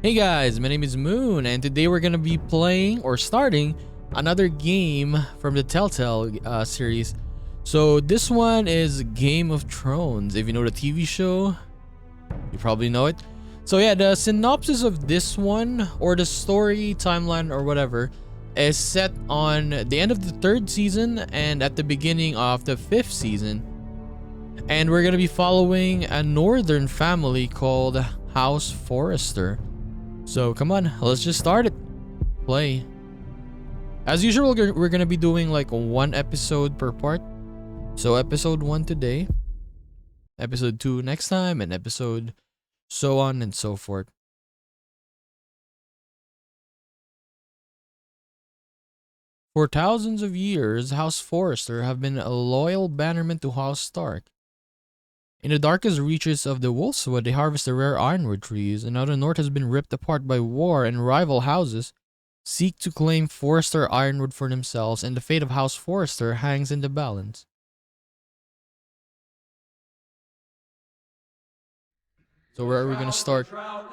Hey guys, my name is Moon, and today we're gonna be playing or starting another game from the Telltale series. So this one is Game of Thrones. If you know the TV show, you probably know it. So yeah, the synopsis of this one, or the story timeline or whatever, is set on the end of the 3rd season and at the beginning of the 5th season. And we're gonna be following a northern family called House Forrester. So come on, let's just start it. Play. As usual, we're gonna be doing like 1 episode per part. So episode 1 today, episode 2 next time, and episode so on and so forth. For thousands of years, House Forrester have been a loyal bannerman to House Stark. In the darkest reaches of the Wolfswood, they harvest the rare ironwood trees, and now the north has been ripped apart by war, and rival houses seek to claim Forrester ironwood for themselves, and the fate of House Forrester hangs in the balance. So where are we gonna start? The trout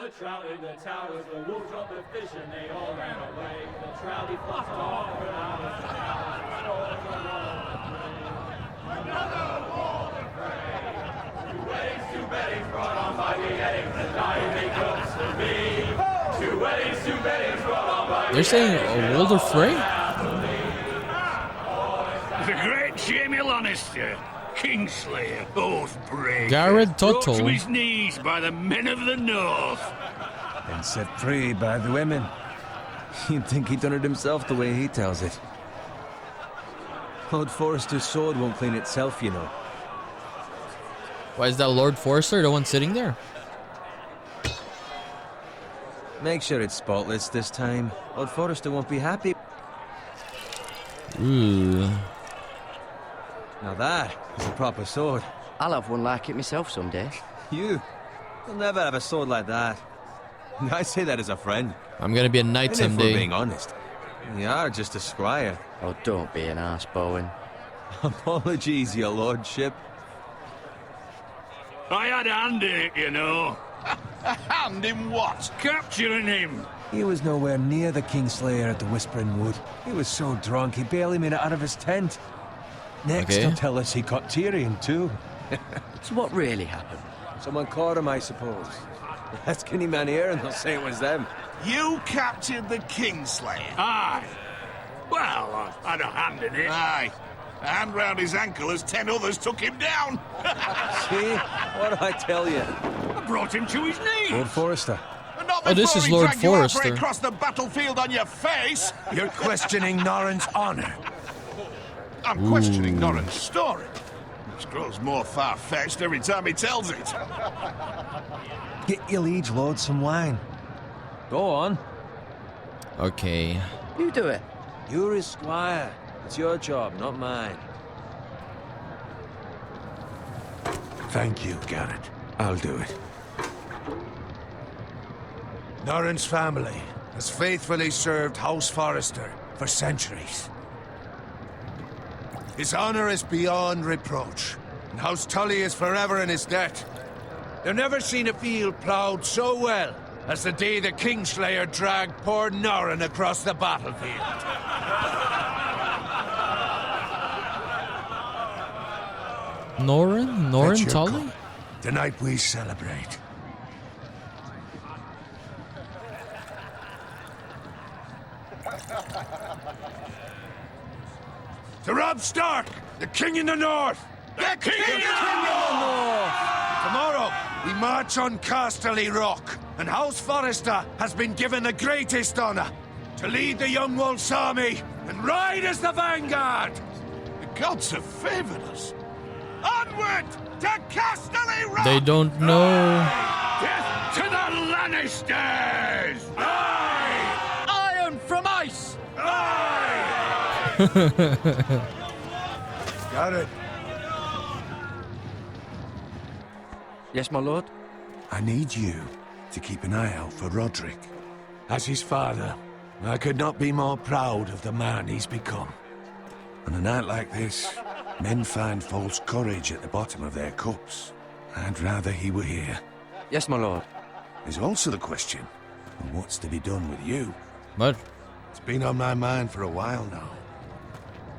in the towers, the wolves dropped the fish and they all ran away. The trout he fluffed off and I was another war of weddings, 2 beddings brought on by beheadings, and dying comes to me. 2 weddings, 2 beddings brought on by They're saying a Walder Frey? The great Jamie Lannister, Kingslayer, Oathbreaker, Garrett brought to Tuttle. his knees by the men of the North. And set free by the women. You'd think he'd done it himself the way he tells it. Lord Forrester's sword won't clean itself, you know. Why is that Lord Forrester the one sitting there? Make sure it's spotless this time. Lord Forrester won't be happy. Ooh. Now that is a proper sword. I'll have one like it myself someday. You'll never have a sword like that. I say that as a friend. I'm gonna be a knight And if we're someday. being honest, you are just a squire. Oh, don't be an arse, Bowen. Apologies, your lordship. I had a hand in it, you know. A hand in what? Capturing him. He was nowhere near the Kingslayer at the Whispering Wood. He was so drunk he barely made it out of his tent. Next, Okay. he'll tell us he caught Tyrion too. So what really happened? Someone caught him, I suppose. Ask any man here and they'll say it was them. You captured the Kingslayer. Aye. Well, I had a hand in it. Aye. A hand round his ankle as 10 others took him down. See? What did I tell you? I brought him to his knees. Lord Forrester. And not Oh, this before is he Lord dragged you halfway Forrester. across the battlefield on your face. You're questioning Norrin's honor. I'm questioning Norrin's story, which grows more far-fetched every time he tells it. Get your liege lord some wine. Go on. Okay. You do it. You're his squire. It's your job, not mine. Thank you, Garrett. I'll do it. Norrin's family has faithfully served House Forrester for centuries. His honor is beyond reproach, and House Tully is forever in his debt. They've never seen a field ploughed so well as the day the Kingslayer dragged poor Norrin across the battlefield. Norrin Let your Tully? cup. Tonight we celebrate. To Robb Stark, the King in the North! The King of Tomorrow, we march on Casterly Rock, and House Forrester has been given the greatest honor to lead the Young Wolf's army and ride as the vanguard! The gods have favored us. Onward to Casterly Rock! They don't know. Death to the Lannisters! Iron from ice! Got it. Yes, my lord? I need you to keep an eye out for Roderick. As his father, I could not be more proud of the man he's become. On a night like this, men find false courage at the bottom of their cups. I'd rather he were here. Yes, my lord. There's also the question And what's to be done with you? But It's been on my mind for a while now.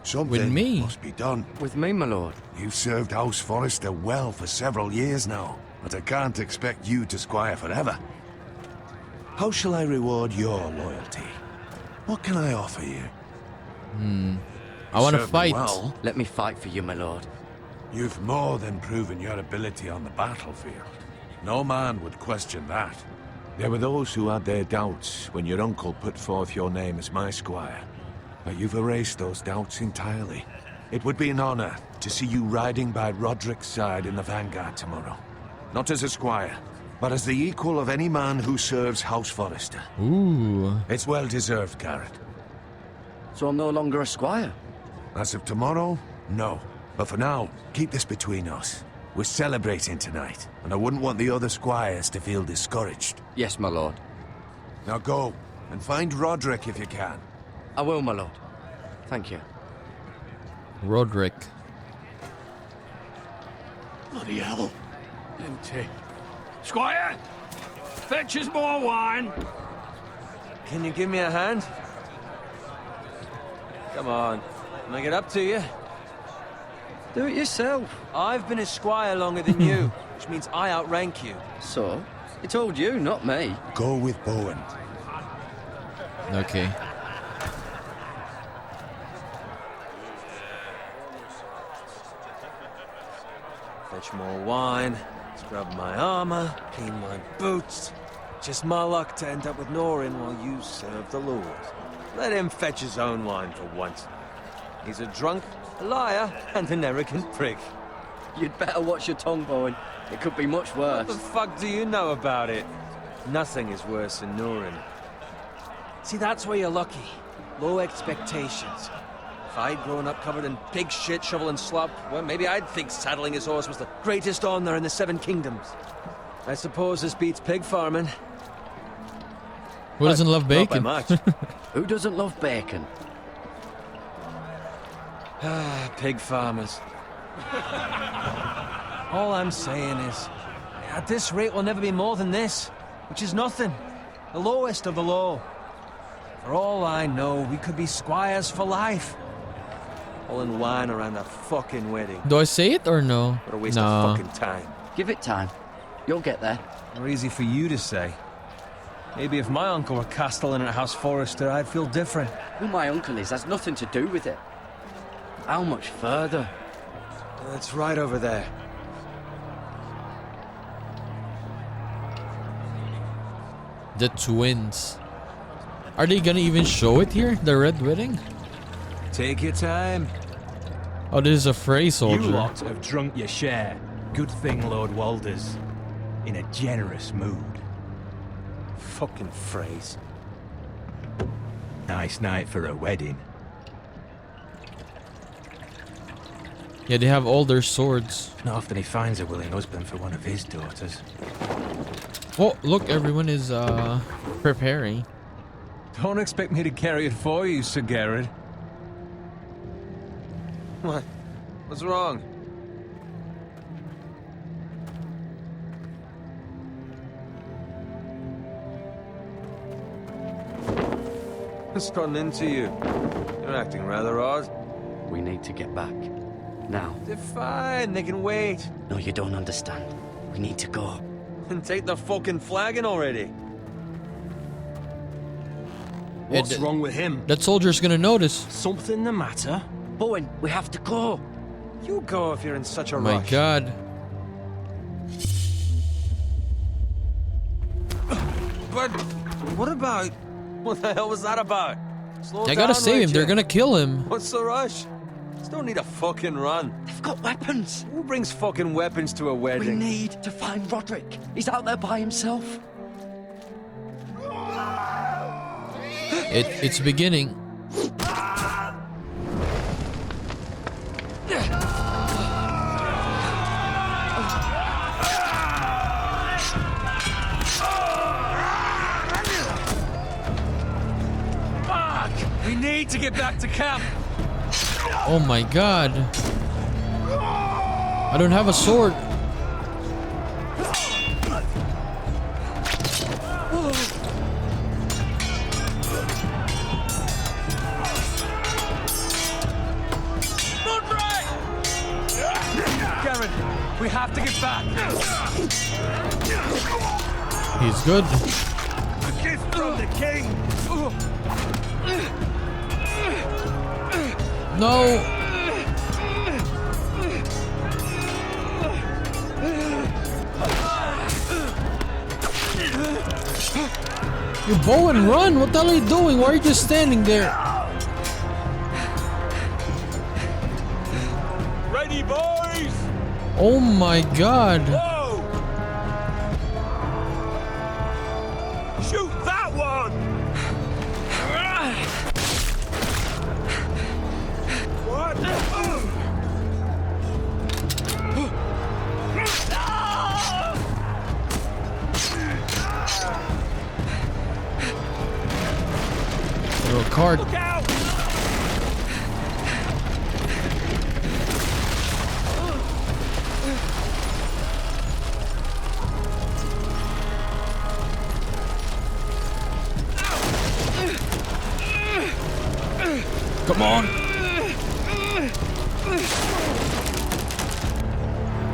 Something me? must be done. With me, my lord. You've served House Forrester well for several years now, but I can't expect you to squire forever. How shall I reward your loyalty? What can I offer you? I want to Served me fight. well. Let me fight for you, my lord. You've more than proven your ability on the battlefield. No man would question that. There were those who had their doubts when your uncle put forth your name as my squire. But you've erased those doubts entirely. It would be an honor to see you riding by Roderick's side in the vanguard tomorrow. Not as a squire, but as the equal of any man who serves House Forrester. Ooh. It's well deserved, Garrett. So I'm no longer a squire. As of tomorrow, no. But for now, keep this between us. We're celebrating tonight, and I wouldn't want the other squires to feel discouraged. Yes, my lord. Now go, and find Roderick if you can. I will, my lord. Thank you. Roderick. Bloody hell. Empty. Squire! Fetch us more wine! Can you give me a hand? Come on. Can I get up to you? Do it yourself. I've been a squire longer than you, which means I outrank you. So? He told you, not me. Go with Bowen. Okay. Fetch more wine, scrub my armor, clean my boots. Just my luck to end up with Norin while you serve the Lord. Let him fetch his own wine for once. He's a drunk, a liar, and an arrogant prick. You'd better watch your tongue, Bowen. It could be much What worse. the fuck do you know about it? Nothing is worse than Norin. See, that's where you're lucky. Low expectations. If I'd grown up covered in pig shit, shovel and slop, well, maybe I'd think saddling his horse was the greatest honor in the Seven Kingdoms. I suppose this beats pig farming. Who doesn't love Not by bacon? much. Who doesn't love bacon? Pig farmers. All I'm saying is, at this rate we'll never be more than this, which is nothing. The lowest of the low. For all I know, we could be squires for life. Pulling wine around a fucking wedding. Do I say it or no? What a waste No. of fucking time. Give it time. You'll get there. More easy for you to say. Maybe if my uncle were castellan at House Forrester, I'd feel different. Who my uncle is has nothing to do with it. How much further? It's right over there. The twins. Are they gonna even show it here? The Red Wedding? Take your time. Oh, this is a Frey You soldier. lot have drunk your share. Good thing Lord Walder's in a generous mood. Fucking phrase. Nice night for a wedding. Yeah, they have all their swords. Not often he finds a willing husband for one of his daughters. Oh, look, everyone is preparing. Don't expect me to carry it for you, Sir Garrett. What? What's wrong? What's gotten into you? You're acting rather odd. We need to get back. Now. They're fine, they can wait. No, you don't understand. We need to go. And take the fucking flagon already. What's It- wrong with him? That soldier's gonna notice. Something the matter? Bowen, we have to go. You go if you're in such a Oh my rush. god. But what about... What the hell was that about? Slow I gotta down, save him. would They're you? gonna kill him. What's the rush? Just don't need a fucking run. They've got weapons. Who brings fucking weapons to a We wedding? need to find Roderick. He's out there by himself. It's beginning. We need to get back to camp. Oh my god. I don't have a sword. He's good. A gift from the king. No. You bow and run. What the hell are you doing? Why are you just standing there? Ready, boys? Oh my god. Whoa! Shoot that one! What? A card. Look out! Come on.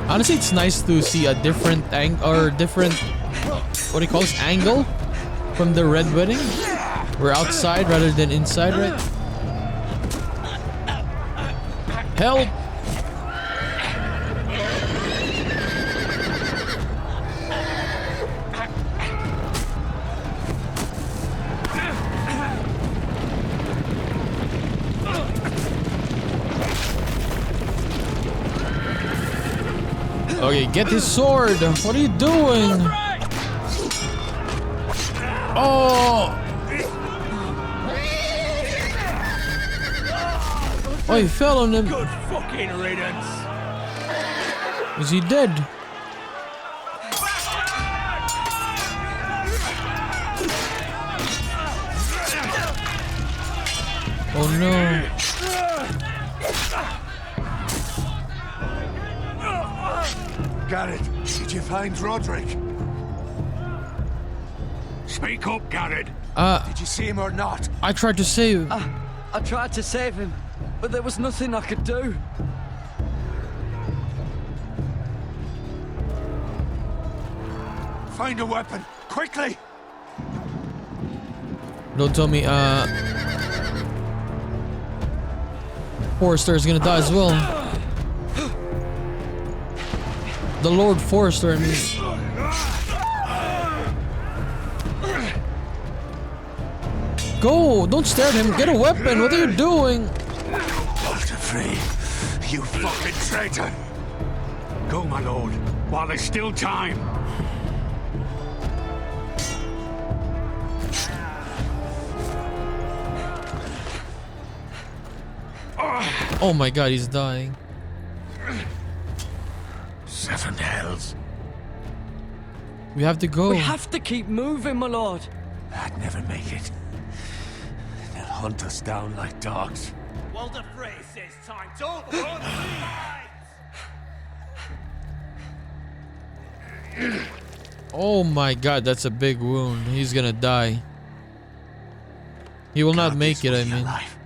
Honestly, it's nice to see a different different, what do you call this, angle from the Red Wedding. We're outside rather than inside, right? Help! Okay, get his sword. What are you doing? Oh! Oh, he fell on him. Good fucking riddance. Is he dead? Oh no. Garrett, did you find Roderick? Speak up, Garrett. Did you see him or not? I tried to save. I tried to save him, but there was nothing I could do. Find a weapon, quickly! Don't tell me, Forrester is gonna die as well. The Lord Forrester, I mean. Go! Don't stare at him. Get a weapon. What are you doing? Walter Frey, you fucking traitor! Go, my lord, while there's still time. Oh my god, he's dying. 7 hells. We have to go. We have to keep moving, my lord. I'd never make it. They'll hunt us down like dogs. Walter Frey says time to run. Oh my god, that's a big wound. He's gonna die. He will not Guard make this it, I money mean. alive.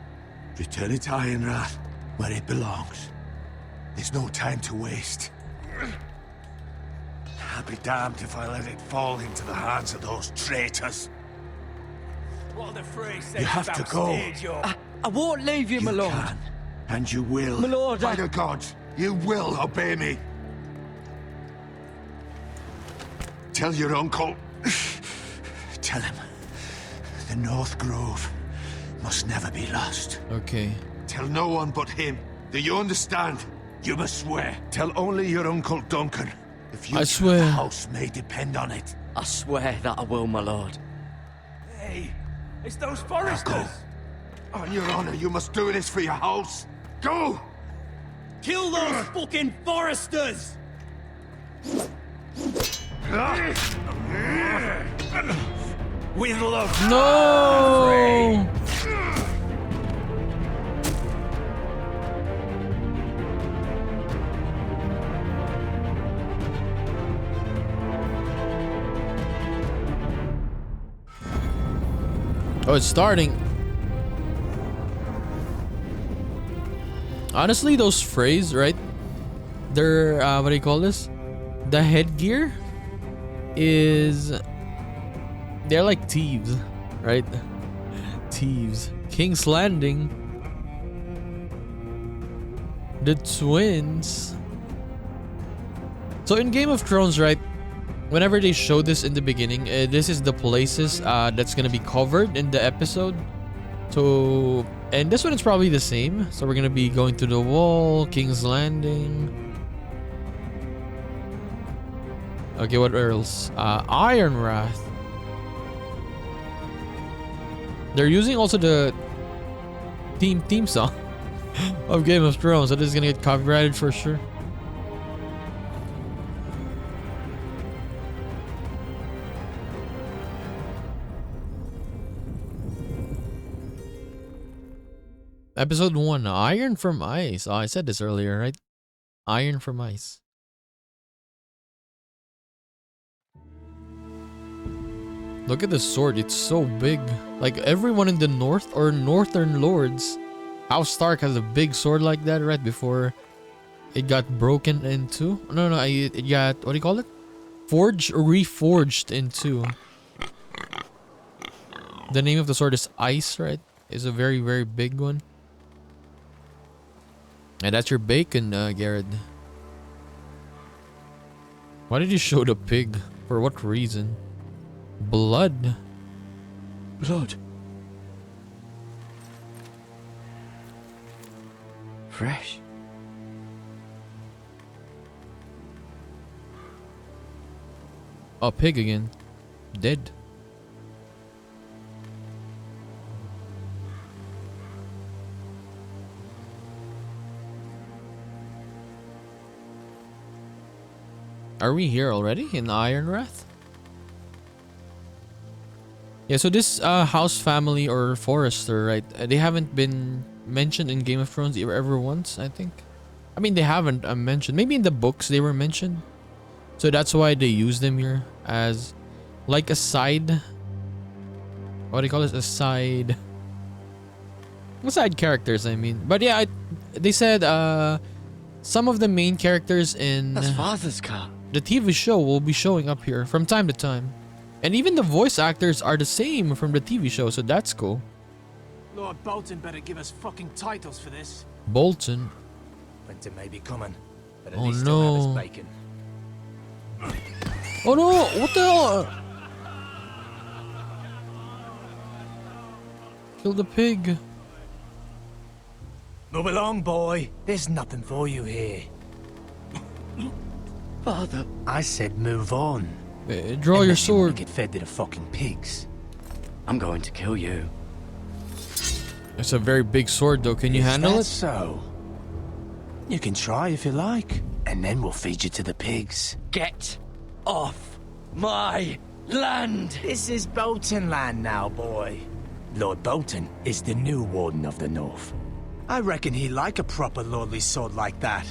Return it to Ironrath, where it belongs. There's no time to waste. I'll be damned if I let it fall into the hands of those traitors. Walter Frey says You have to go. I won't leave you, my You lord. can, and you will. My lord, By the gods, you will obey me. Tell your uncle. Tell him. The North Grove must never be lost. Okay. Tell no one but him. Do you understand? You must swear. Tell only your Uncle Duncan. If you I swear. The house may depend on it. I swear that I will, my lord. Hey, it's those Now foresters. go. On your honor, you must do this for your house. Go! Kill those fucking foresters! With love. No! Oh, it's starting. Honestly, those phrase, right? They're what do you call this? The headgear is they're like thieves, right? Thieves. King's Landing. The twins. So in Game of Thrones, right? Whenever they show this in the beginning, this is the places that's gonna be covered in the episode. So, and this one is probably the same. So we're gonna be going to the Wall, King's Landing. Okay, what else? Iron Wrath. They're using also the theme song of Game of Thrones, so this is gonna get copyrighted for sure. Episode 1, Iron from Ice. Oh, I said this earlier, right? Iron from Ice. Look at the sword, it's so big. Like everyone in the north or northern lords, House Stark has a big sword like that right before it got broken into. No, it got, what do you call it? Forged or reforged into. The name of the sword is Ice, right? It's a very, very big one. And that's your bacon, Garrett. Why did you show the pig? For what reason? Blood. Blood. Fresh. A pig again. Dead. Are we here already in Iron Wrath? Yeah, so this house family or Forrester, right? They haven't been mentioned in Game of Thrones ever once, I think. I mean, they haven't mentioned. Maybe in the books they were mentioned. So that's why they use them here as like a side. What do you call it? A side. Side characters, I mean. But yeah, they said some of the main characters in That's Father's car. The TV show will be showing up here from time to time. And even the voice actors are the same from the TV show, so that's cool. Lord Bolton better give us fucking titles for this. Bolton. Winter may be coming, but at Oh, least still have no. his bacon. Oh no! What the hell? Kill the pig. Move along, boy. There's nothing for you here. Father. I said move on. Draw Unless your you wanna sword. Get fed to the fucking pigs. I'm going to kill you. It's a very big sword though. Can you Is handle that it? so? You can try if you like, and then we'll feed you to the pigs. Get off my land! This is Bolton land now, boy. Lord Bolton is the new Warden of the North. I reckon he like a proper lordly sword like that.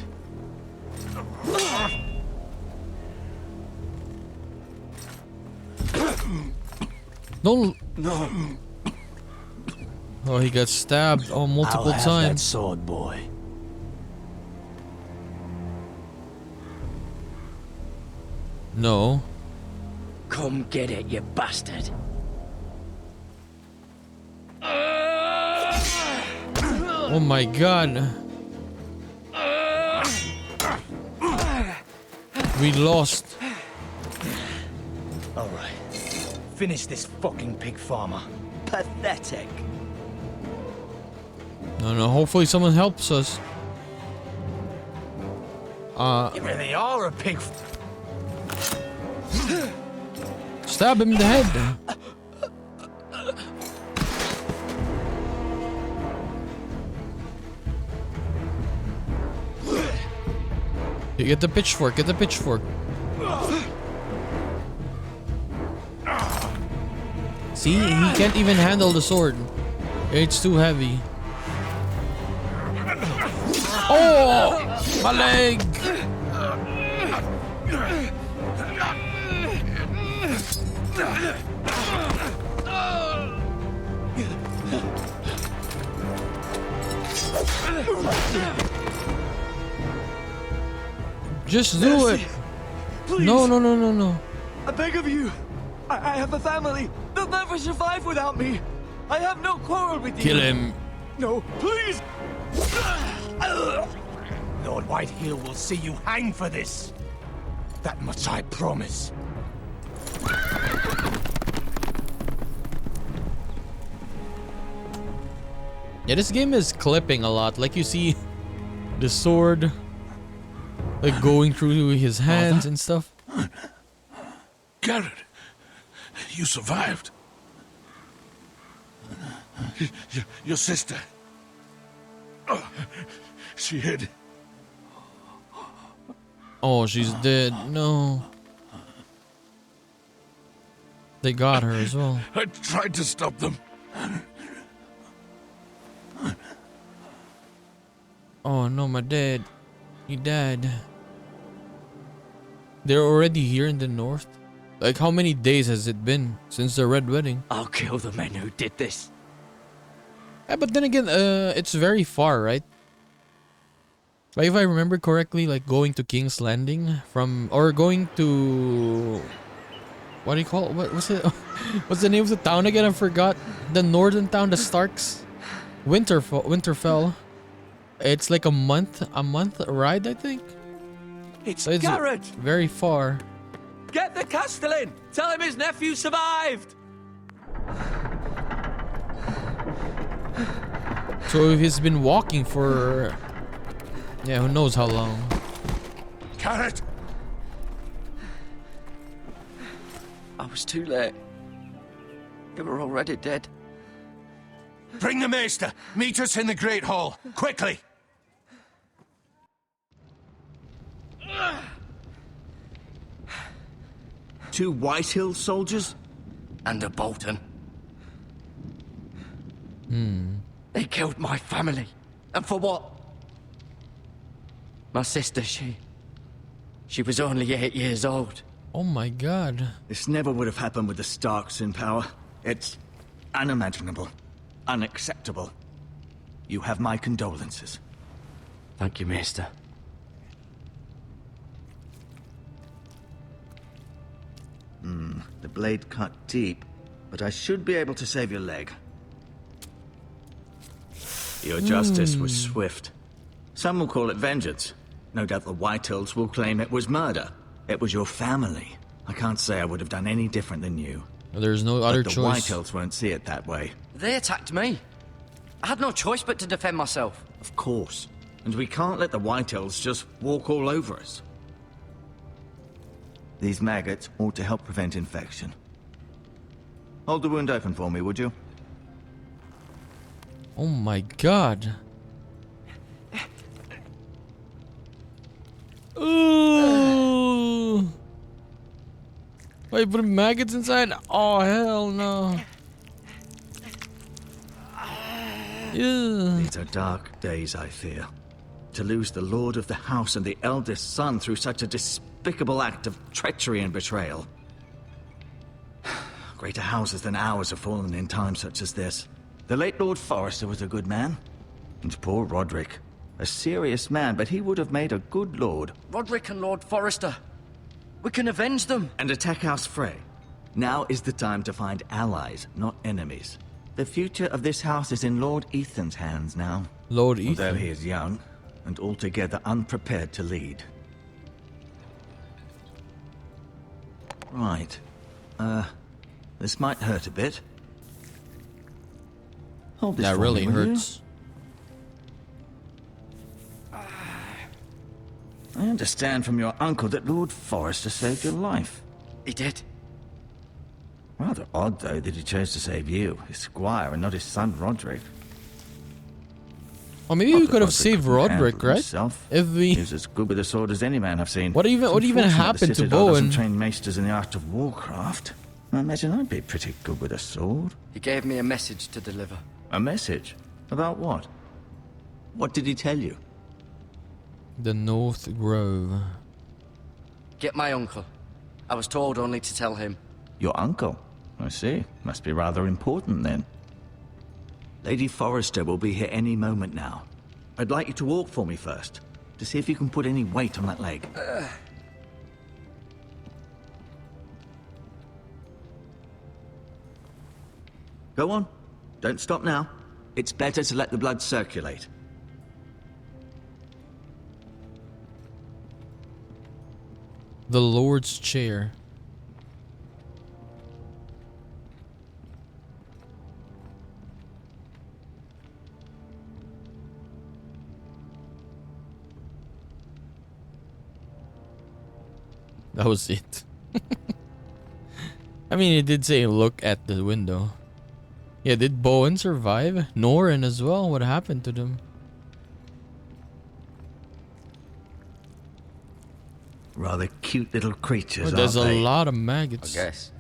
Don't. No. Oh, he got stabbed multiple I'll have that times. sword, boy. No. Come get it, you bastard. Oh my god. We lost. All right. Finish this fucking pig farmer. Pathetic. No, hopefully someone helps us. You really are a pig. Stab him in the head. You get the pitchfork, get the pitchfork. See, he can't even handle the sword. It's too heavy. Oh! My leg! Just do it. Please. No. I beg of you. I have a family. They'll never survive without me. I have no quarrel with you. Kill him. No, please. Lord Whitehill will see you hang for this. That much I promise. Yeah, this game is clipping a lot. Like you see the sword like going through his hands and stuff. Garrett, you survived. Your sister. Oh, she hid. Oh, she's dead. No. They got her as well. I tried to stop them. Oh no, my dad. He died. They're already here in the north? Like, how many days has it been since the Red Wedding? I'll kill the men who did this. Yeah, but then again, it's very far, right? Like, if I remember correctly, like going to King's Landing from, or going to, what do you call it? What's it? What's the name of the town again? I forgot. The northern town, the Starks, Winterfell. It's like a month ride, I think. It's So it's Garrett. very far. Get the Castellan! Tell him his nephew survived! So if he's been walking for, yeah, who knows how long. Garrett! I was too late. They were already dead. Bring the maester. Meet us in the Great Hall. Quickly. Two Whitehill soldiers? And a Bolton. They killed my family. And for what? My sister, she was only 8 years old. Oh my god. This never would have happened with the Starks in power. It's unimaginable. Unacceptable. You have my condolences. Thank you, Maester. The blade cut deep, but I should be able to save your leg. Your justice was swift. Some will call it vengeance. No doubt the Whitehills will claim it was murder. It was your family. I can't say I would have done any different than you. There's no other But the choice. Whitehills won't see it that way. They attacked me. I had no choice but to defend myself. Of course. And we can't let the Whitehills just walk all over us. These maggots ought to help prevent infection. Hold the wound open for me, would you? Oh my god. Ooh. Why you putting maggots inside? Oh hell no. Yeah. These are dark days, I fear. To lose the lord of the house and the eldest son through such a despicable act of treachery and betrayal. Greater houses than ours have fallen in times such as this. The late Lord Forrester was a good man. And poor Roderick. A serious man, but he would have made a good lord. Roderick and Lord Forrester. We can avenge them. And attack House Frey. Now is the time to find allies, not enemies. The future of this house is in Lord Ethan's hands now. Lord Although Ethan. he is young, and altogether unprepared to lead. Right. This might hurt a bit. Hold this That for really me, will you? hurts. I understand from your uncle that Lord Forrester saved your life. He did. Rather odd, though, that he chose to save you, his squire, and not his son Roderick. Or maybe Not we that could have Roderick saved couldn't handle Roderick, right? himself. If we, He was as good with a sword as any man I've seen. what even It's unfortunate happened the to Citadel doesn't Bowen? train maesters in the art of warcraft. I imagine I'd be pretty good with a sword. He gave me a message to deliver. A message? About what? What did he tell you? The North Grove. Get my uncle. I was told only to tell him. Your uncle? I see. Must be rather important then. Lady Forrester will be here any moment now. I'd like you to walk for me first, to see if you can put any weight on that leg. Go on. Don't stop now. It's better to let the blood circulate. The Lord's chair. That was it. I mean, it did say look at the window. Yeah, did Bowen survive? Norrin as well? What happened to them? Rather cute little creatures, Oh, there's aren't a they? lot of maggots. I guess.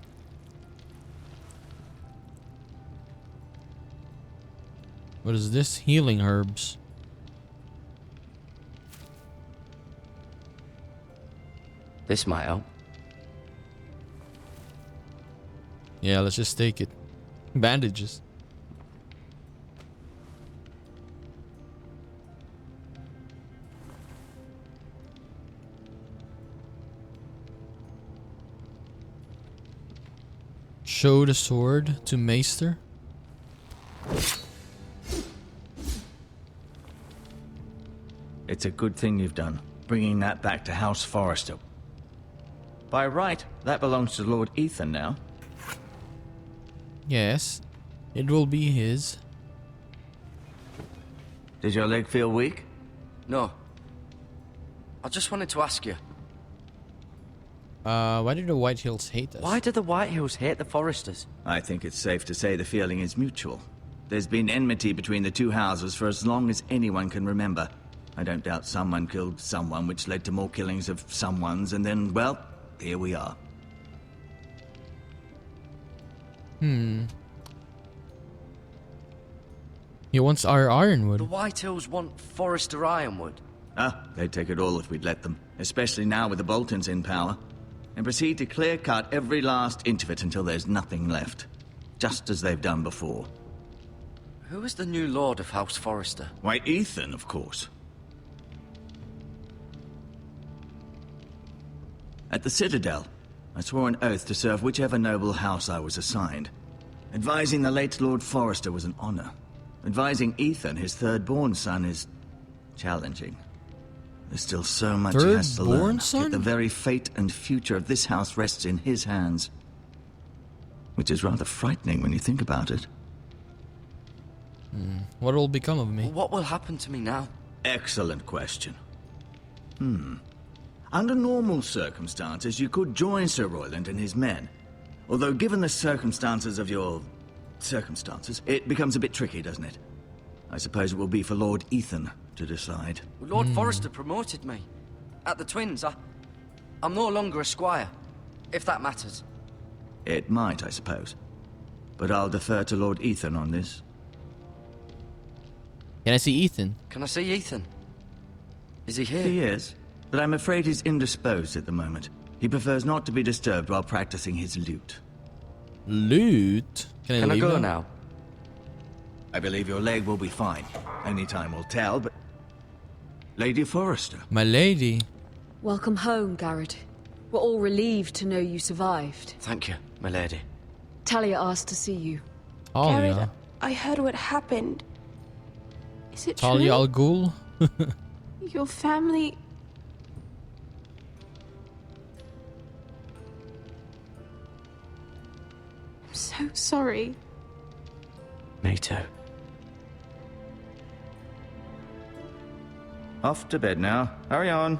What is this? Healing herbs. This might help. Yeah, let's just take it. Bandages. Show the sword to Maester. It's a good thing you've done, bringing that back to House Forrester. By right, that belongs to Lord Ethan now. Yes, it will be his. Did your leg feel weak? No. I just wanted to ask you, Why do the White Hills hate us? why do the White Hills hate the Forresters? I think it's safe to say the feeling is mutual. There's been enmity between the two houses for as long as anyone can remember. I don't doubt someone killed someone, which led to more killings of someones, and then, well, here we are. He wants our The ironwood. White Hills want Forrester Ironwood. Ah, they'd take it all if we'd let them, especially now with the Boltons in power, and proceed to clear-cut every last inch of it until there's nothing left, just as they've done before. Who is the new Lord of House Forrester? Why, Ethan, of course. At the Citadel, I swore an oath to serve whichever noble house I was assigned. Advising the late Lord Forrester was an honor. Advising Ethan, his third-born son, is challenging. There's still so much he has to learn. Third-born son? Yet the very fate and future of this house rests in his hands. Which is rather frightening when you think about it. What will become of me? What will happen to me now? Excellent question. Under normal circumstances, you could join Sir Royland and his men. Although given the circumstances of your circumstances, it becomes a bit tricky, doesn't it? I suppose it will be for Lord Ethan to decide. Lord Forrester promoted me. At the Twins, I'm no longer a squire, if that matters. It might, I suppose. But I'll defer to Lord Ethan on this. Can I see Ethan? Can I see Ethan? Is he here? He is, but I'm afraid he's indisposed at the moment. He prefers not to be disturbed while practicing his lute. Loot? Can Can I leave go now? now? I believe your leg will be fine. Only time will tell, but... Lady Forrester. My lady. Welcome home, Garrett. We're all relieved to know you survived. Thank you, my lady. Talia asked to see you. Talia. Garrett, I heard what happened. Is it Talia Al true? Ghul? Your family... I'm so sorry. Me too. Off to bed now. Hurry on.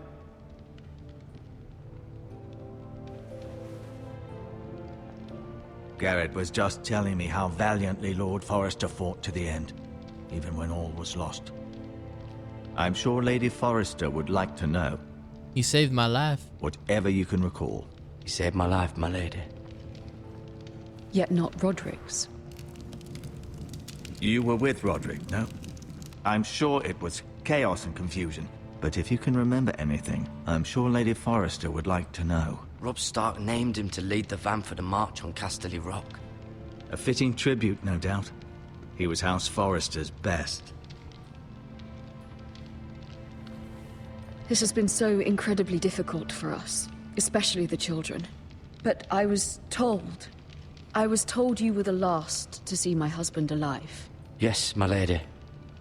Garrett was just telling me how valiantly Lord Forrester fought to the end, even when all was lost. I'm sure Lady Forrester would like to know. He saved my life. Whatever you can recall. You saved my life, my lady. Yet not Roderick's. You were with Roderick, no? I'm sure it was chaos and confusion. But if you can remember anything, I'm sure Lady Forrester would like to know. Robb Stark named him to lead the van for the march on Casterly Rock. A fitting tribute, no doubt. He was House Forrester's best. This has been so incredibly difficult for us, especially the children. But I was told I was told you were the last to see my husband alive. Yes, my lady.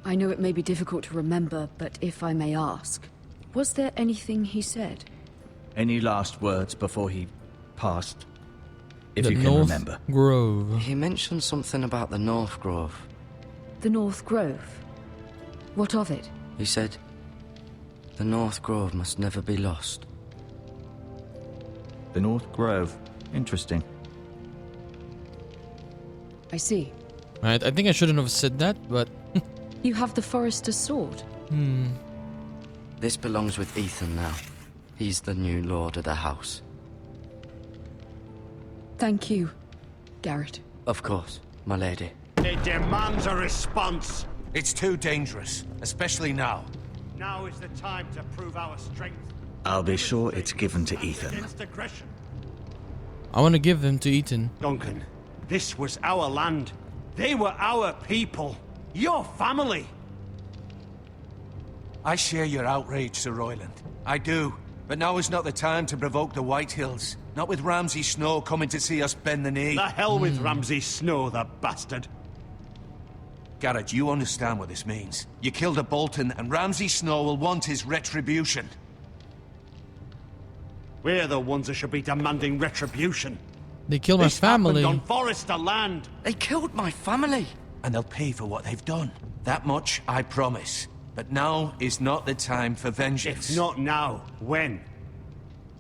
I know it may be difficult to remember, but if I may ask, was there anything he said? Any last words before he passed? If The you can North remember. Grove. He mentioned something about the North Grove. The North Grove? What of it? He said, the North Grove must never be lost. The North Grove. Interesting. I see. Right, I think I shouldn't have said that, but You have the Forester's sword. This belongs with Ethan now. He's the new lord of the house. Thank you, Garrett. Of course, my lady. It demands a response. It's too dangerous, especially now. Now is the time to prove our strength. I'll be sure it's given to Ethan. Against aggression. I want to give them to Ethan. Duncan, this was our land. They were our people. Your family. I share your outrage, Sir Royland. I do. But now is not the time to provoke the Whitehills. Not with Ramsay Snow coming to see us bend the knee. The hell with Ramsay Snow, the bastard. Garrett, you understand what this means. You killed a Bolton, and Ramsay Snow will want his retribution. We're the ones that should be demanding retribution. They killed my This family. happened on Forester land. They killed my family. And they'll pay for what they've done. That much I promise. But now is not the time for vengeance. If not now, when?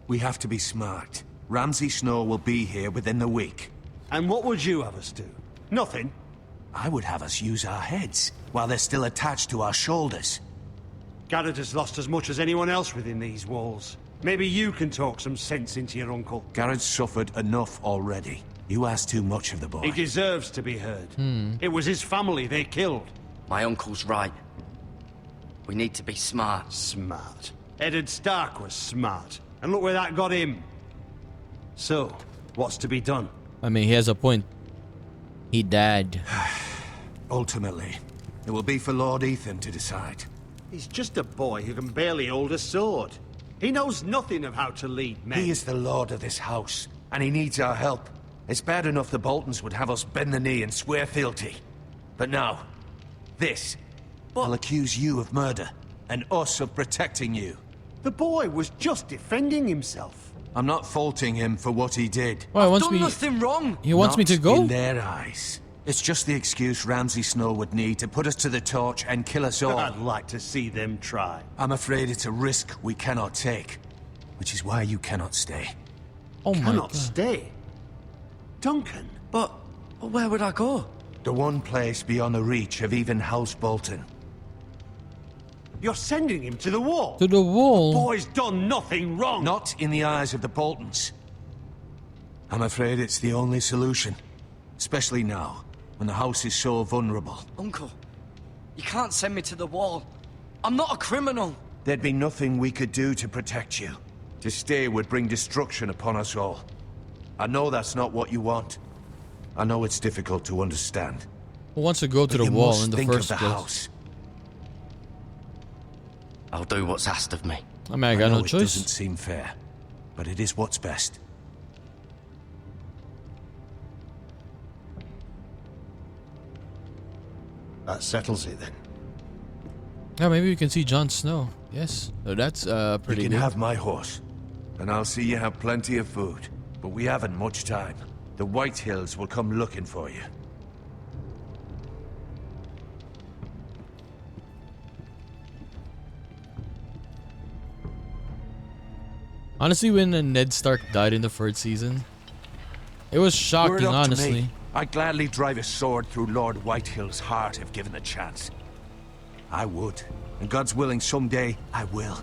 We have to be smart. Ramsay Snow will be here within the week. And what would you have us do? Nothing. I would have us use our heads, while they're still attached to our shoulders. Garrett has lost as much as anyone else within these walls. Maybe you can talk some sense into your uncle. Garrett's suffered enough already. You ask too much of the boy. He deserves to be heard. It was his family they killed. My uncle's right. We need to be smart. Smart. Eddard Stark was smart. And look where that got him. So, what's to be done? I mean, he has a point. He died. Ultimately, it will be for Lord Ethan to decide. He's just a boy who can barely hold a sword. He knows nothing of how to lead men. He is the lord of this house, and he needs our help. It's bad enough the Boltons would have us bend the knee and swear fealty. But now, this will accuse you of murder, and us of protecting you. The boy was just defending himself. I'm not faulting him for what he did. Well, he wants Done me. nothing wrong. He wants me to Not go. in their eyes. It's just the excuse Ramsay Snow would need to put us to the torch and kill us all. I'd like to see them try. I'm afraid it's a risk we cannot take, which is why you cannot stay. Oh my Cannot god. stay. Duncan. But where would I go? The one place beyond the reach of even House Bolton. You're sending him to the wall. To the wall. Boy's done nothing wrong. Not in the eyes of the Boltons. I'm afraid it's the only solution. Especially now, when the house is so vulnerable. Uncle, you can't send me to the wall. I'm not a criminal. There'd be nothing we could do to protect you. To stay would bring destruction upon us all. I know that's not what you want. I know it's difficult to understand. Who wants to go to But the you wall must in the think first of the place? house. I'll do what's asked of me. I mean, I got know no it choice. doesn't seem fair, but it is what's best. That settles it then. Yeah, maybe we can see Jon Snow. Yes, so that's pretty You can good. have my horse, and I'll see you have plenty of food. But we haven't much time. The Whitehills will come looking for you. Honestly, when Ned Stark died in the first season, it was Were shocking. it up to Honestly, me, I'd gladly drive a sword through Lord Whitehill's heart if given the chance. I would. And God's willing, someday I will.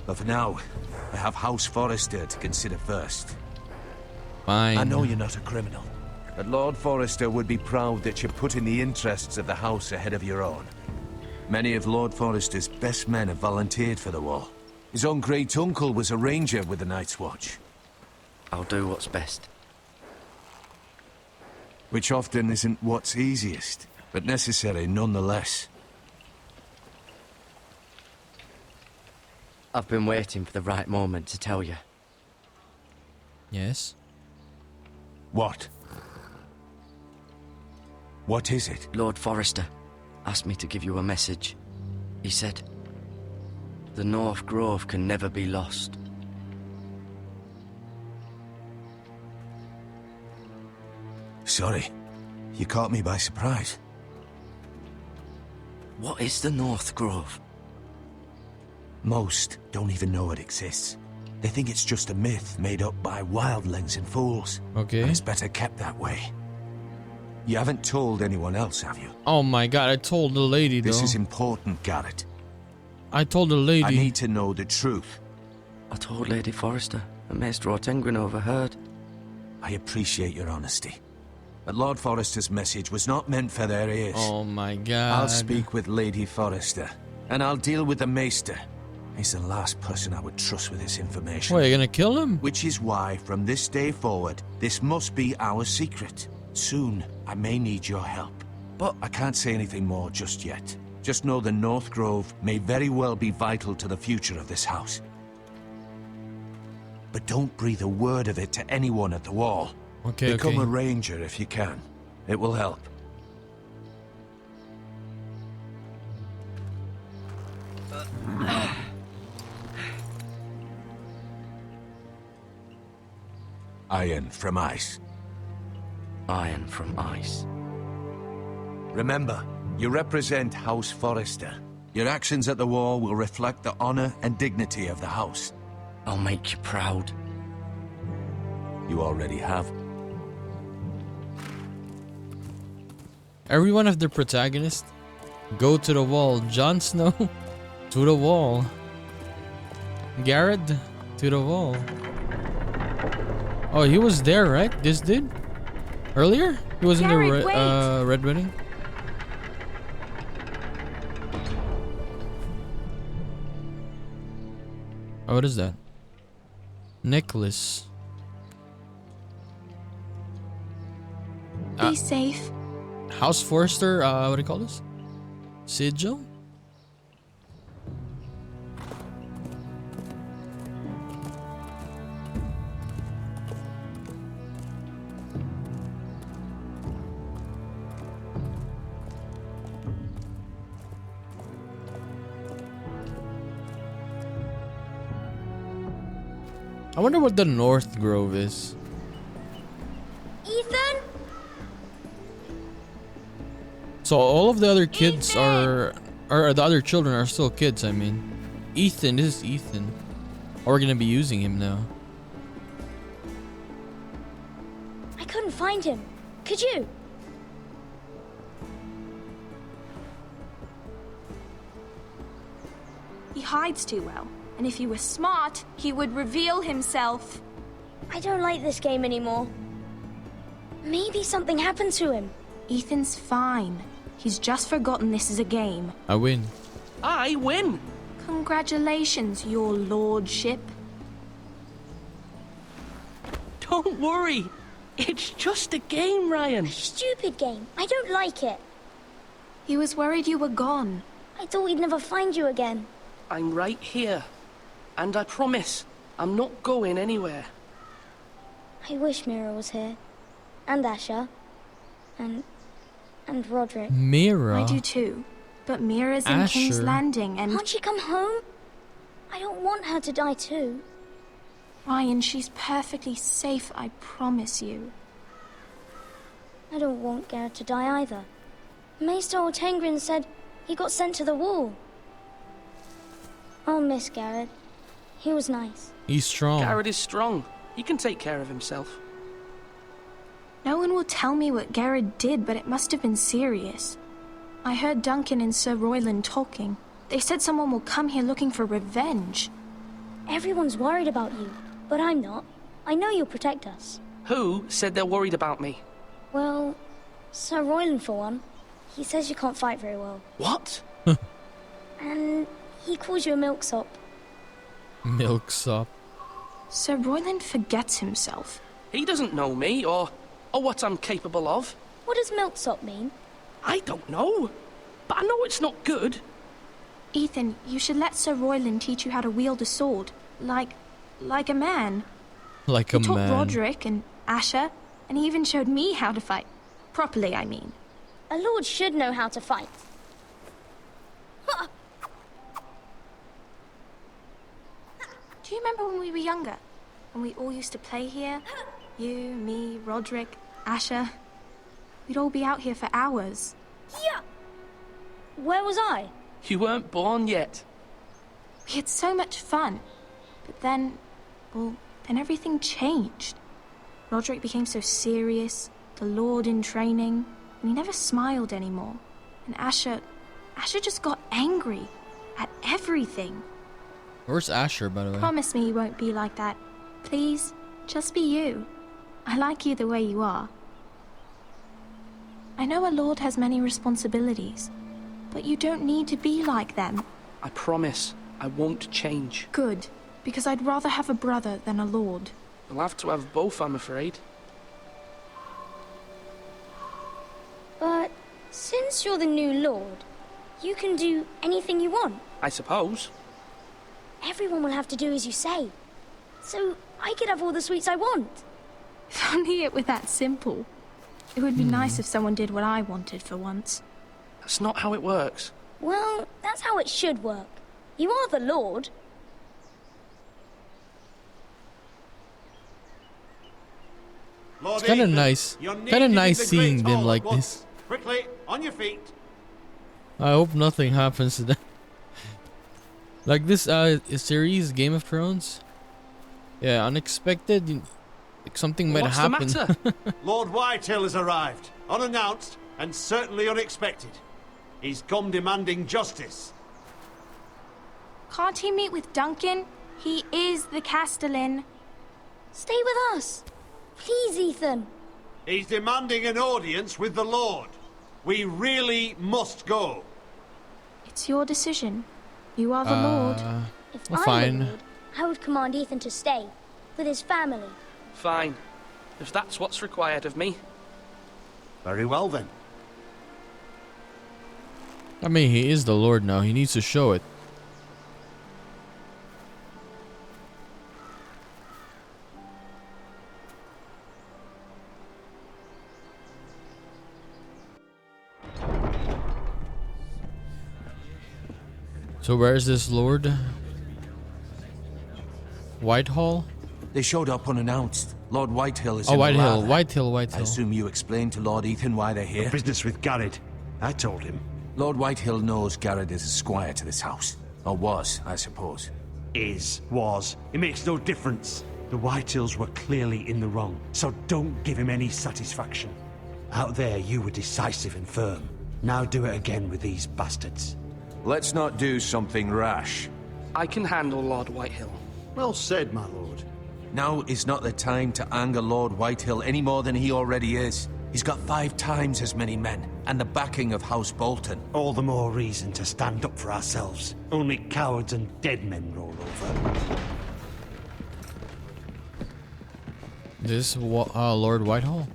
But for now, I have House Forrester to consider first. fine. I know you're not a criminal, but Lord Forrester would be proud that you're putting the interests of the house ahead of your own. Many of Lord Forrester's best men have volunteered for the wall. His own great-uncle was a ranger with the Night's Watch. I'll do what's best. Which often isn't what's easiest, but necessary nonetheless. I've been waiting for the right moment to tell you. Yes. What? What is it? Lord Forrester asked me to give you a message. He said, the North Grove can never be lost. Sorry. You caught me by surprise. What is the North Grove? Most don't even know it exists. They think it's just a myth made up by wildlings and fools. Okay. And it's better kept that way. You haven't told anyone else, have you? Oh my god, I told the lady though. This is important, Garrett. I told the lady. I need to know the truth. I told Lady Forrester, and Maester Ortengrin overheard. I appreciate your honesty. But Lord Forrester's message was not meant for their ears. Oh my god. I'll speak with Lady Forrester, and I'll deal with the Maester. He's the last person I would trust with this information. What, you're gonna kill him? Which is why, from this day forward, this must be our secret. Soon, I may need your help. But I can't say anything more just yet. Just know the North Grove may very well be vital to the future of this house. But don't breathe a word of it to anyone at the wall. Okay, Become okay. a ranger if you can. It will help. Iron from ice. Iron from ice. Remember, you represent House Forrester. Your actions at the war will reflect the honor and dignity of the house. I'll make you proud. You already have. Every one of the protagonists go to the wall. Jon Snow to the wall. Garrett to the wall. Oh, he was there, right? This dude? Earlier? He was in the Red Wedding? Oh, what is that? Necklace. Be safe. House Forrester, what do you call this? Sigil? I wonder what the North Grove is. Ethan? So all of the other kids or the other children are still kids, I mean. Ethan, this is Ethan. Or we're gonna be using him now. I couldn't find him. Could you? He hides too well. And if he were smart, he would reveal himself. I don't like this game anymore. Maybe something happened to him. Ethan's fine. He's just forgotten this is a game. I win. I win! Congratulations, your lordship. Don't worry. It's just a game, Ryan. Stupid game. I don't like it. He was worried you were gone. I thought we'd never find you again. I'm right here. And I promise, I'm not going anywhere. I wish Mira was here. And Asher. And Roderick. Mira? I do too. But Mira's in King's Landing and... Can't she come home? I don't want her to die too. Ryan, she's perfectly safe, I promise you. I don't want Garrett to die either. Maester Ortengrin said he got sent to the wall. I'll miss Garrett. He was nice. He's strong. Garrett is strong. He can take care of himself. No one will tell me what Garrett did, but it must have been serious. I heard Duncan and Sir Royland talking. They said someone will come here looking for revenge. Everyone's worried about you, but I'm not. I know you'll protect us. Who said they're worried about me? Well, Sir Royland for one. He says you can't fight very well. What? And he calls you a milksop. Milksop. Sir Royland forgets himself. He doesn't know me or what I'm capable of. What does milksop mean? I don't know, but I know it's not good. Ethan, you should let Sir Royland teach you how to wield a sword. Like a man. Like a man. He taught Roderick and Asher, and he even showed me how to fight. Properly, I mean. A lord should know how to fight. Do you remember when we were younger? When we all used to play here? You, me, Roderick, Asher. We'd all be out here for hours. Yeah! Where was I? You weren't born yet. We had so much fun. But then, well, then everything changed. Roderick became so serious, the Lord in training, and he never smiled anymore. And Asher just got angry at everything. Where's Asher, by the way? Promise me you won't be like that. Please, just be you. I like you the way you are. I know a lord has many responsibilities, but you don't need to be like them. I promise I won't change. Good, because I'd rather have a brother than a lord. You'll have to have both, I'm afraid. But since you're the new lord, you can do anything you want. I suppose. Everyone will have to do as you say. So I could have all the sweets I want. If only it were that simple. It would be nice if someone did what I wanted for once. That's not how it works. Well, that's how it should work. You are the lord. Lord It's kind of Ethan, nice. you're Kind of needed nice in the seeing Great them Hall like at once. this. Quickly, on your feet. I hope nothing happens to them. Like this series, Game of Thrones. Yeah, unexpected. Like something might What's happen. the matter? Lord Whitehill has arrived, unannounced and certainly unexpected. He's come demanding justice. Can't he meet with Duncan? He is the Castellan. Stay with us. Please, Ethan. He's demanding an audience with the Lord. We really must go. It's your decision. You are the Lord. If well, I'm fine. the lord, I would command Ethan to stay with his family. Fine. If that's what's required of me. Very well then. I mean, he is the Lord now. He needs to show it. So where is this Lord? Whitehall? They showed up unannounced. Lord Whitehill is Oh, in the Whitehill, lather. Whitehill, I Whitehill. assume you explained to Lord Ethan why they're here? Business with Garrett. I told him. Lord Whitehill knows Garrett is a squire to this house. Or was, I suppose. Was. It makes no difference. The Whitehills were clearly in the wrong, so don't give him any satisfaction. Out there, you were decisive and firm. Now do it again with these bastards. Let's not do something rash. I can handle Lord Whitehill. Well said, my lord. Now is not the time to anger Lord Whitehill any more than he already is. He's got 5 times as many men, and the backing of House Bolton. All the more reason to stand up for ourselves. Only cowards and dead men roll over. This Lord Whitehall?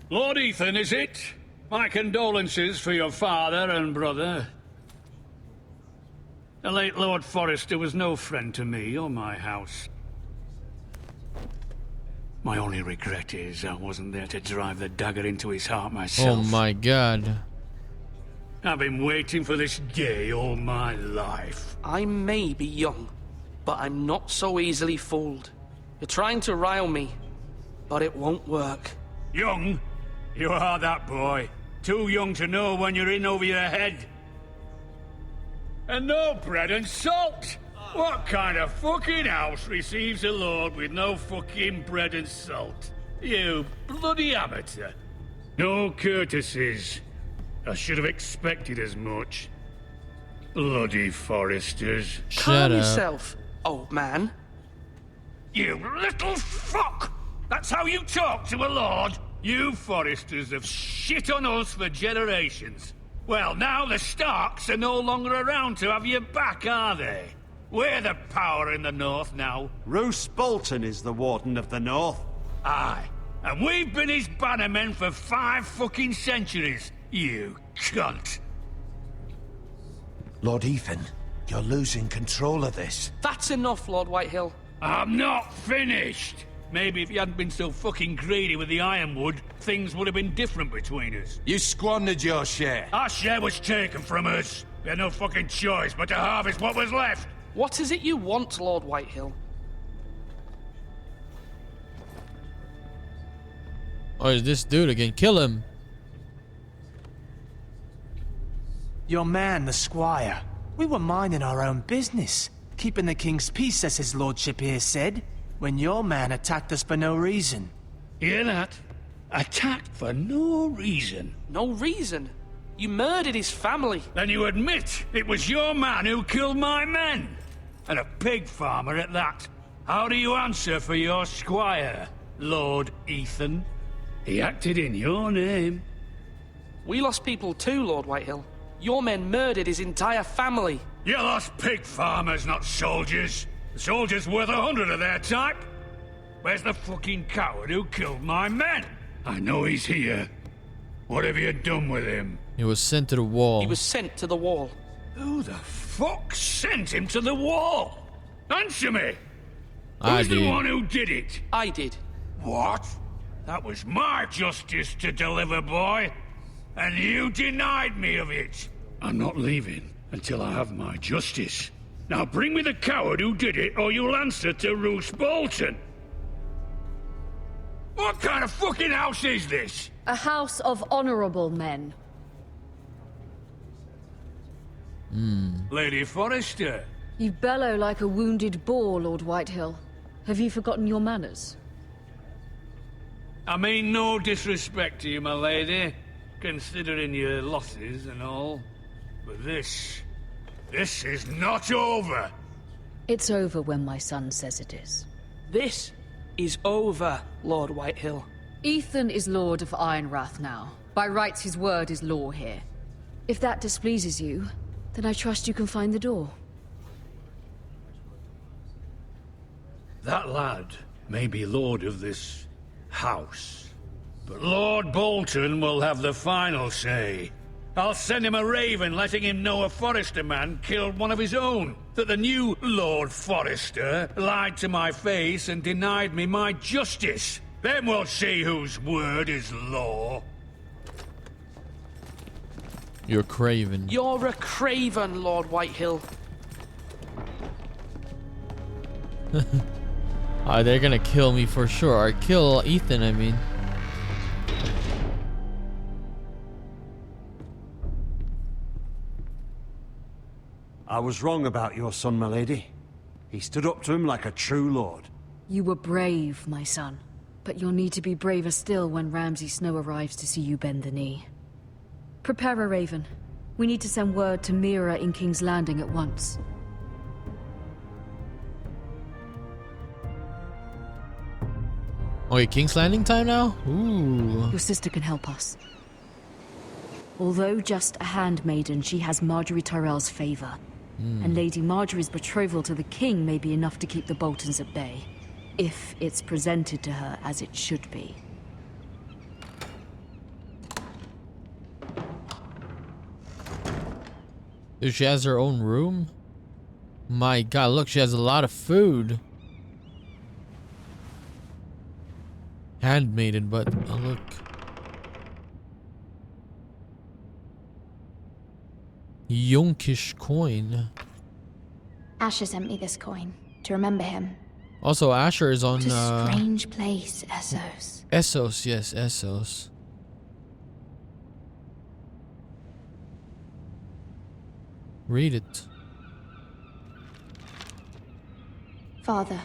Lord Ethan, is it? My condolences for your father and brother. The late Lord Forrester was no friend to me or my house. My only regret is I wasn't there to drive the dagger into his heart myself. Oh my god. I've been waiting for this day all my life. I may be young, but I'm not so easily fooled. You're trying to rile me, but it won't work. Young? You are that boy. Too young to know when you're in over your head. And no bread and salt! What kind of fucking house receives a lord with no fucking bread and salt? You bloody amateur. No courtesies. I should have expected as much. Bloody Forresters. Calm yourself, old man. You little fuck! That's how you talk to a lord? You Forresters have shit on us for generations. Well, now the Starks are no longer around to have your back, are they? We're the power in the north now. Roose Bolton is the Warden of the North. Aye. And we've been his bannermen for 5 fucking centuries. You cunt. Lord Ethan, You're losing control of this. That's enough, Lord Whitehill. I'm not finished! Maybe if you hadn't been so fucking greedy with the ironwood, things would have been different between us. You squandered your share. Our share was taken from us. We had no fucking choice but to harvest what was left. What is it you want, Lord Whitehill? Oh, it's this dude again. Kill him. Your man, the squire. We were minding our own business, keeping the king's peace, as his lordship here said, when your man attacked us for no reason. Hear that? Attacked for no reason. No reason? You murdered his family. Then you admit it was your man who killed my men. And a pig farmer at that. How do you answer for your squire, Lord Ethan? He acted in your name. We lost people too, Lord Whitehill. Your men murdered his entire family. You lost pig farmers, not soldiers. The soldiers worth 100 of their type. Where's the fucking coward who killed my men? I know he's here. What have you done with him? He was sent to the wall. He was sent to the wall. Who the fuck sent him to the wall? Answer me! I Who's the did. one who did it? I did. What? That was my justice to deliver, boy. And you denied me of it. I'm not leaving until I have my justice. Now bring me the coward who did it, or you'll answer to Roose Bolton. What kind of fucking house is this? A house of honorable men. Lady Forrester. You bellow like a wounded boar, Lord Whitehill. Have you forgotten your manners? I mean no disrespect to you, my lady, considering your losses and all. But this is not over. It's over when my son says it is. This is over, Lord Whitehill. Ethan is Lord of Ironrath now. By rights, his word is law here. If that displeases you, then I trust you can find the door. That lad may be lord of this house, but Lord Bolton will have the final say. I'll send him a raven letting him know a Forrester man killed one of his own, that the new Lord Forrester lied to my face and denied me my justice. Then we'll see whose word is law. You're craven. You're a craven, Lord Whitehill. They're gonna kill me for sure. Or kill Ethan, I mean. I was wrong about your son, my lady. He stood up to him like a true lord. You were brave, my son. But you'll need to be braver still when Ramsay Snow arrives to see you bend the knee. Prepare a raven. We need to send word to Mira in King's Landing at once. Okay, King's Landing time now? Ooh. Your sister can help us. Although just a handmaiden, she has Marjorie Tyrell's favor. And Lady Marjorie's betrothal to the king may be enough to keep the Boltons at bay. If it's presented to her as it should be. Dude, she has her own room? My god, look, she has a lot of food. Handmaiden, but oh, look. Yonkish coin. Asher sent me this coin to remember him. Also, Asher is on What a strange place, Essos. Essos, yes, Essos. Read it. Father,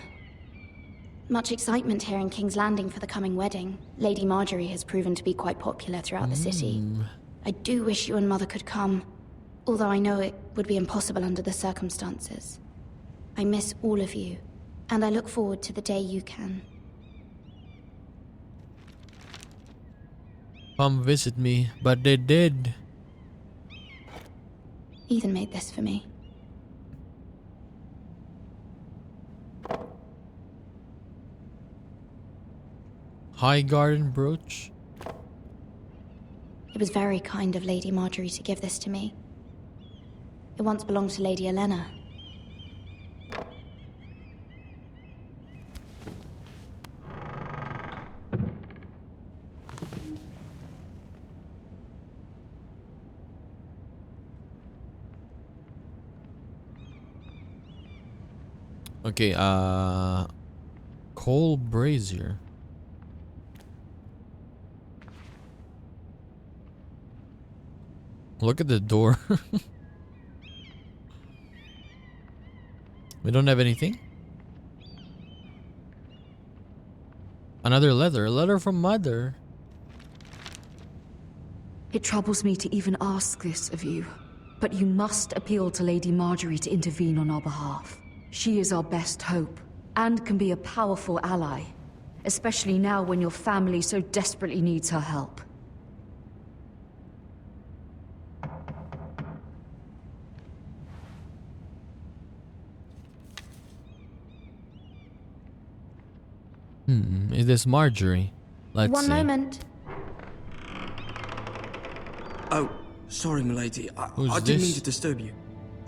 much excitement here in King's Landing for the coming wedding. Lady Marjorie has proven to be quite popular throughout the city. I do wish you and Mother could come, although I know it would be impossible under the circumstances. I miss all of you, and I look forward to the day you can. Come visit me, but they did. Ethan made this for me. High Garden brooch. It was very kind of Lady Marjorie to give this to me. It once belonged to Lady Elena, Okay, coal brazier. Look at the door. We don't have anything. Another letter. A letter from Mother. It troubles me to even ask this of you, but you must appeal to Lady Marjorie to intervene on our behalf. She is our best hope, and can be a powerful ally, especially now when your family so desperately needs her help. Is this Marjorie? Let's One see. moment. Oh, sorry, milady. Who's I didn't mean this? to disturb you.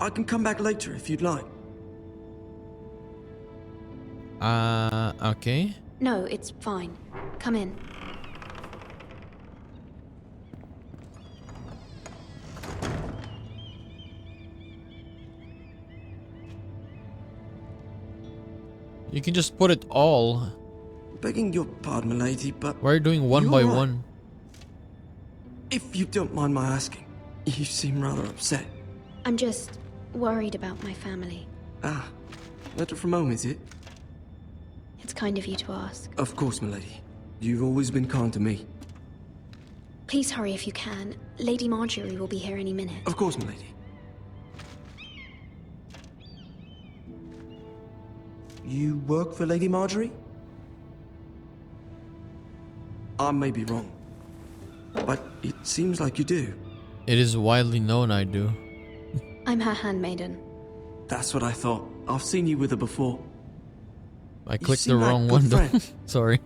I can come back later if you'd like. Okay. No, it's fine. Come in. You can just put it all. Begging your pardon, milady, but... Why are you doing one you're by right. one? If you don't mind my asking, you seem rather upset. I'm just worried about my family. Ah, letter from home, is it? It's kind of you to ask. Of course, milady. You've always been kind to me. Please hurry if you can. Lady Marjorie will be here any minute. Of course, milady. You work for Lady Marjorie? I may be wrong, but it seems like you do. It is widely known I do. I'm her handmaiden. That's what I thought. I've seen you with her before. I You clicked the seem like wrong good one though. friends. Sorry.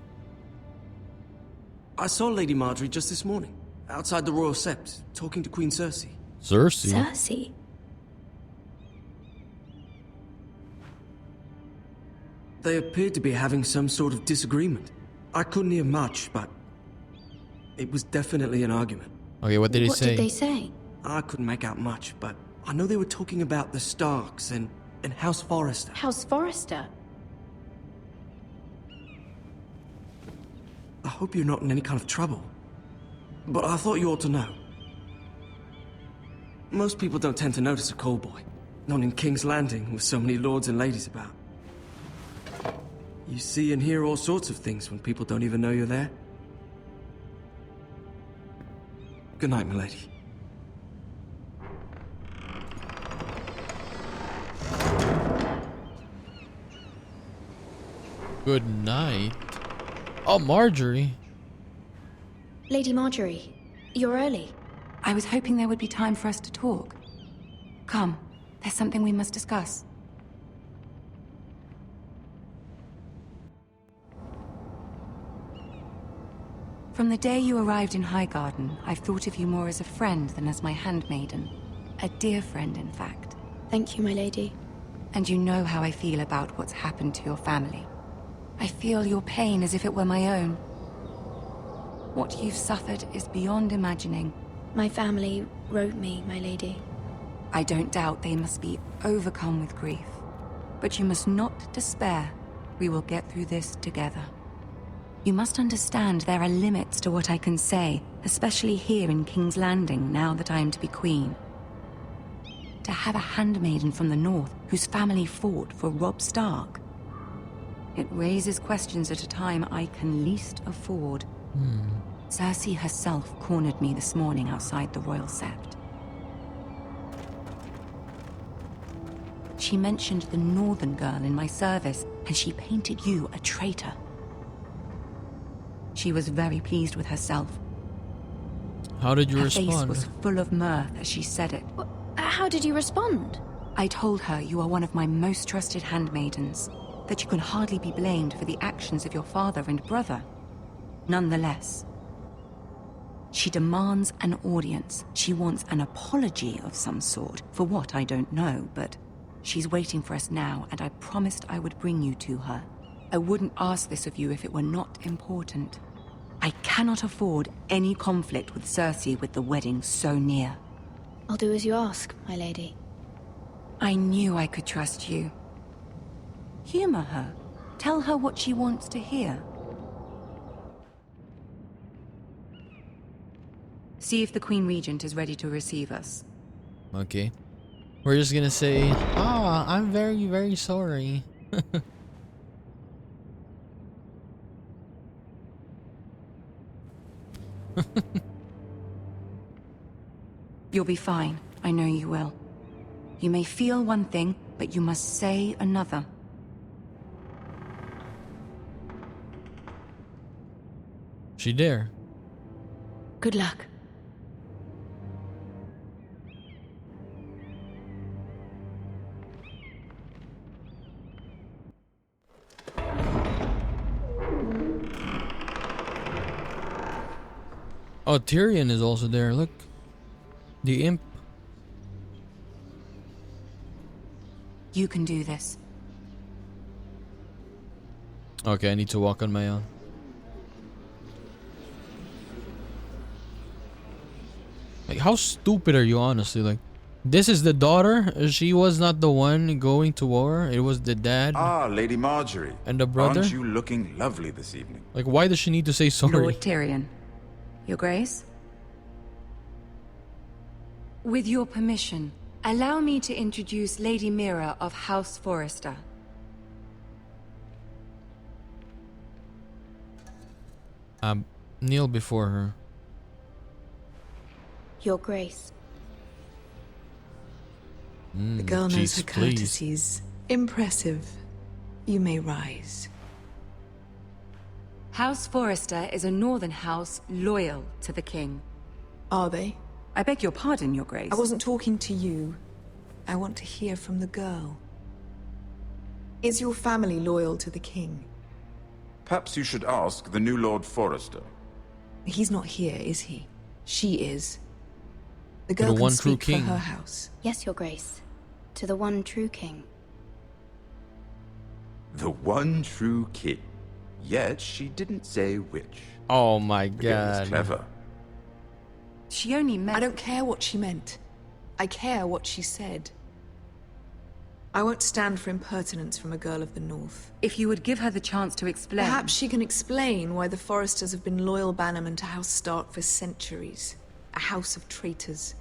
I saw Lady Marjorie just this morning, outside the Royal Sept, talking to Queen Cersei. Cersei? Cersei? They appeared to be having some sort of disagreement. I couldn't hear much, but it was definitely an argument. Okay, what did he What say? did they say? I couldn't make out much, but I know they were talking about the Starks and House Forrester. House Forrester? I hope you're not in any kind of trouble. But I thought you ought to know. Most people don't tend to notice a call boy. Not in King's Landing with so many lords and ladies about. You see and hear all sorts of things when people don't even know you're there. Good night, milady. Good night. Oh, Marjorie. Lady Marjorie, you're early. I was hoping there would be time for us to talk. Come, there's something we must discuss. From the day you arrived in Highgarden, I've thought of you more as a friend than as my handmaiden. A dear friend, in fact. Thank you, my lady. And you know how I feel about what's happened to your family. I feel your pain as if it were my own. What you've suffered is beyond imagining. My family wrote me, my lady. I don't doubt they must be overcome with grief. But you must not despair. We will get through this together. You must understand there are limits to what I can say, especially here in King's Landing, now that I am to be queen. To have a handmaiden from the north whose family fought for Robb Stark. It raises questions at a time I can least afford. Cersei herself cornered me this morning outside the Royal Sept. She mentioned the northern girl in my service, and she painted you a traitor. She was very pleased with herself. How did you Her respond? face was full of mirth as she said it. How did you respond? I told her you are one of my most trusted handmaidens, that you can hardly be blamed for the actions of your father and brother. Nonetheless, she demands an audience. She wants an apology of some sort, for what I don't know, but she's waiting for us now, and I promised I would bring you to her. I wouldn't ask this of you if it were not important. I cannot afford any conflict with Cersei with the wedding so near. I'll do as you ask, my lady. I knew I could trust you. Humor her. Tell her what she wants to hear. See if the Queen Regent is ready to receive us. Okay. We're just gonna say, I'm very, very sorry. You'll be fine. I know you will. You may feel one thing, but you must say another. She there. Good luck. Oh, Tyrion is also there. Look. The imp. You can do this. Okay, I need to walk on my own. Like, how stupid are you, honestly? Like, this is the daughter. She was not the one going to war. It was the dad. Ah, Lady Marjorie. And the brother. Aren't you looking lovely this evening? Like, why does she need to say sorry? Lord Tyrion. Your Grace? With your permission, allow me to introduce Lady Mira of House Forrester. Kneel before her. Your Grace. The girl knows her jeez, please. courtesies. Impressive. You may rise. House Forrester is a northern house loyal to the king. Are they? I beg your pardon, Your Grace. I wasn't talking to you. I want to hear from the girl. Is your family loyal to the king? Perhaps you should ask the new Lord Forrester. He's not here, is he? She is. The To girl the can one true speak for king. her house. Yes, Your Grace. To the one true king. The one true king. Yet she didn't say which. Oh my The girl is god. clever. She only meant... I don't care what she meant. I care what she said. I won't stand for impertinence from a girl of the North. If you would give her the chance to explain... Perhaps she can explain why the Forresters have been loyal bannermen to House Stark for centuries. A house of traitors.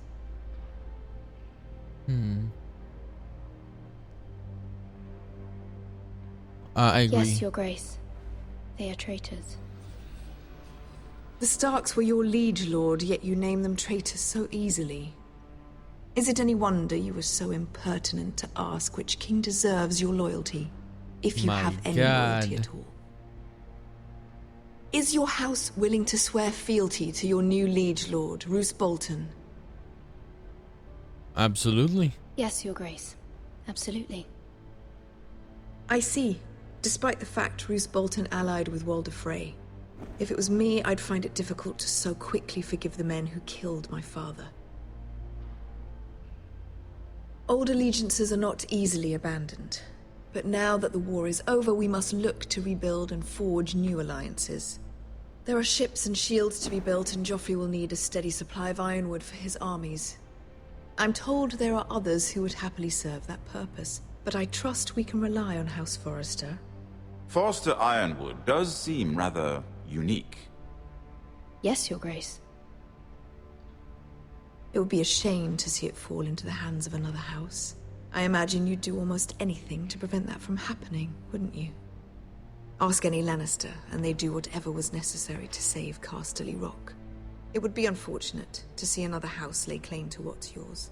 I agree. Yes, Your Grace. They are traitors. The Starks were your liege lord, yet you name them traitors so easily. Is it any wonder you were so impertinent to ask which king deserves your loyalty? If you My have any God. loyalty at all. Is your house willing to swear fealty to your new liege lord, Roose Bolton? Absolutely. Yes, Your Grace. Absolutely. I see. Despite the fact Roose Bolton allied with Walder Frey. If it was me, I'd find it difficult to so quickly forgive the men who killed my father. Old allegiances are not easily abandoned. But now that the war is over, we must look to rebuild and forge new alliances. There are ships and shields to be built, and Joffrey will need a steady supply of ironwood for his armies. I'm told there are others who would happily serve that purpose, but I trust we can rely on House Forrester. Forster Ironwood does seem rather unique. Yes, Your Grace. It would be a shame to see it fall into the hands of another house. I imagine you'd do almost anything to prevent that from happening, wouldn't you? Ask any Lannister, and they'd do whatever was necessary to save Casterly Rock. It would be unfortunate to see another house lay claim to what's yours.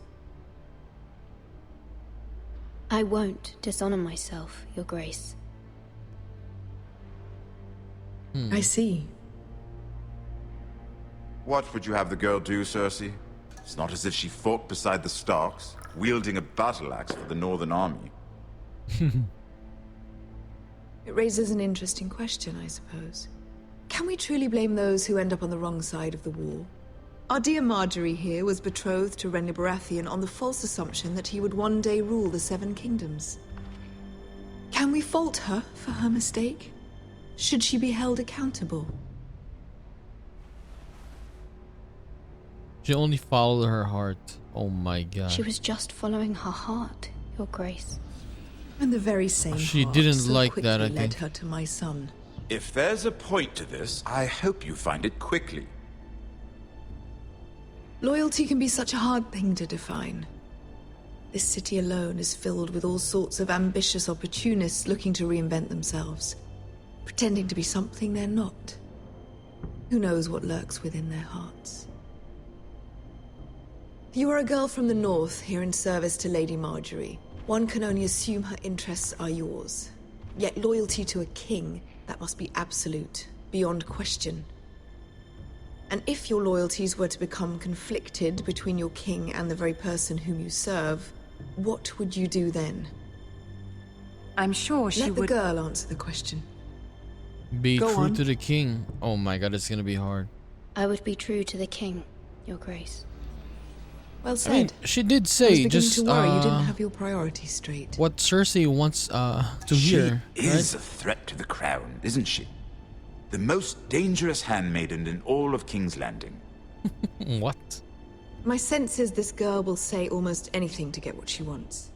I won't dishonor myself, Your Grace. I see. What would you have the girl do, Cersei? It's not as if she fought beside the Starks, wielding a battle axe for the Northern Army. It raises an interesting question, I suppose. Can we truly blame those who end up on the wrong side of the war? Our dear Marjorie here was betrothed to Renly Baratheon on the false assumption that he would one day rule the Seven Kingdoms. Can we fault her for her mistake? Should she be held accountable? She only followed her heart. Oh my god. She was just following her heart, Your Grace. And the very same She heart didn't so like quickly that, I led think. her to my son. If there's a point to this, I hope you find it quickly. Loyalty can be such a hard thing to define. This city alone is filled with all sorts of ambitious opportunists looking to reinvent themselves, pretending to be something they're not. Who knows what lurks within their hearts? You are a girl from the north, here in service to Lady Marjorie. One can only assume her interests are yours. Yet loyalty to a king, that must be absolute, beyond question. And if your loyalties were to become conflicted between your king and the very person whom you serve, what would you do then? I'm sure she Let would... the girl answer the question. Be Go true on. to the king. Oh my god, it's gonna be hard. I would be true to the king, Your Grace. Well I said. mean, she did I was say beginning just to worry you didn't have your priorities straight. what Cersei wants to hear. She is a threat to the crown, isn't she? The most dangerous handmaiden in all of King's Landing. What? My sense is this girl will say almost anything to get what she wants.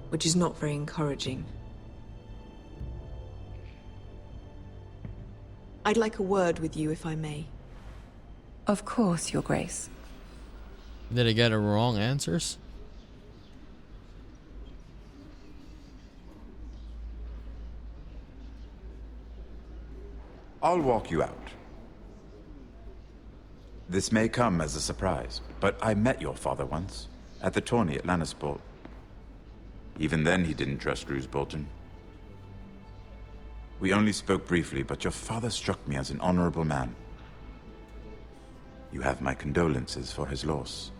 Which is not very encouraging. I'd like a word with you, if I may. Of course, Your Grace. Did I get a wrong answers? I'll walk you out. This may come as a surprise, but I met your father once, at the tourney at Lannisport. Even then he didn't trust Roose Bolton. We only spoke briefly, but your father struck me as an honorable man. You have my condolences for his loss.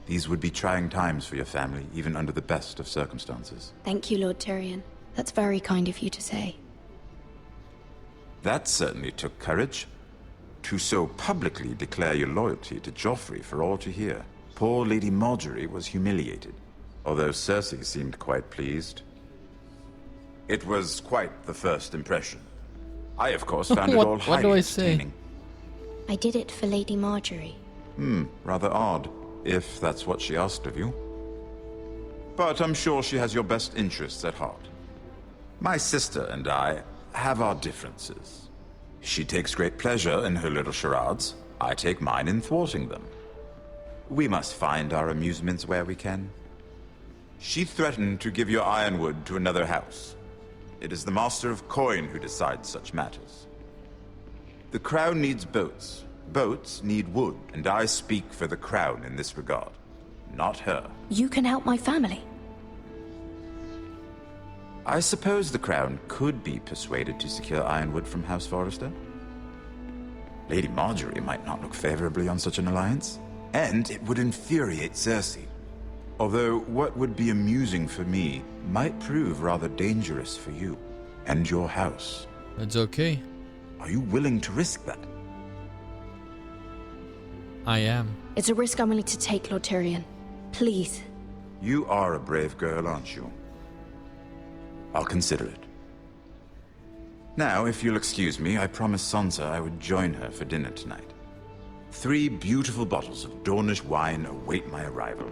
These would be trying times for your family, even under the best of circumstances. Thank you, Lord Tyrion. That's very kind of you to say. That certainly took courage. To so publicly declare your loyalty to Joffrey for all to hear. Poor Lady Marjorie was humiliated, although Cersei seemed quite pleased. It was quite the first impression. I, of course, found it all What highly do I say? entertaining. I did it for Lady Marjorie. Rather odd, if that's what she asked of you. But I'm sure she has your best interests at heart. My sister and I have our differences. She takes great pleasure in her little charades. I take mine in thwarting them. We must find our amusements where we can. She threatened to give your ironwood to another house. It is the Master of Coin who decides such matters. The crown needs boats. Boats need wood, and I speak for the crown in this regard, not her. You can help my family. I suppose the crown could be persuaded to secure ironwood from House Forrester. Lady Marjorie might not look favorably on such an alliance, and it would infuriate Cersei. Although what would be amusing for me might prove rather dangerous for you and your house. It's okay. Are you willing to risk that? I am. It's a risk I'm willing to take, Lord Tyrion. Please. You are a brave girl, aren't you? I'll consider it. Now, if you'll excuse me, I promised Sansa I would join her for dinner tonight. 3 beautiful bottles of Dornish wine await my arrival.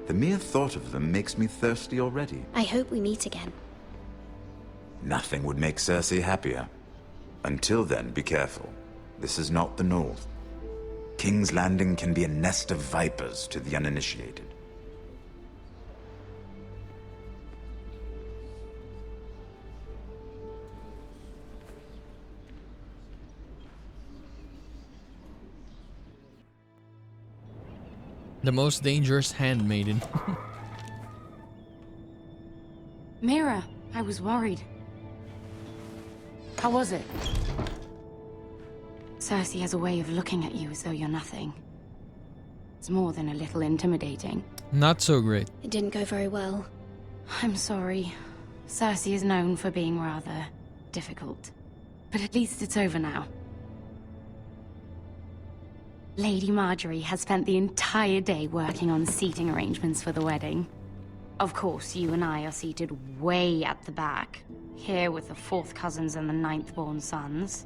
The mere thought of them makes me thirsty already. I hope we meet again. Nothing would make Cersei happier. Until then, be careful. This is not the North. King's Landing can be a nest of vipers to the uninitiated. The most dangerous handmaiden. Mira, I was worried. How was it? Cersei has a way of looking at you as though you're nothing. It's more than a little intimidating. Not so great. It didn't go very well. I'm sorry. Cersei is known for being rather difficult. But at least it's over now. Lady Marjorie has spent the entire day working on seating arrangements for the wedding. Of course, you and I are seated way at the back, here with the 4th cousins and the 9th-born sons.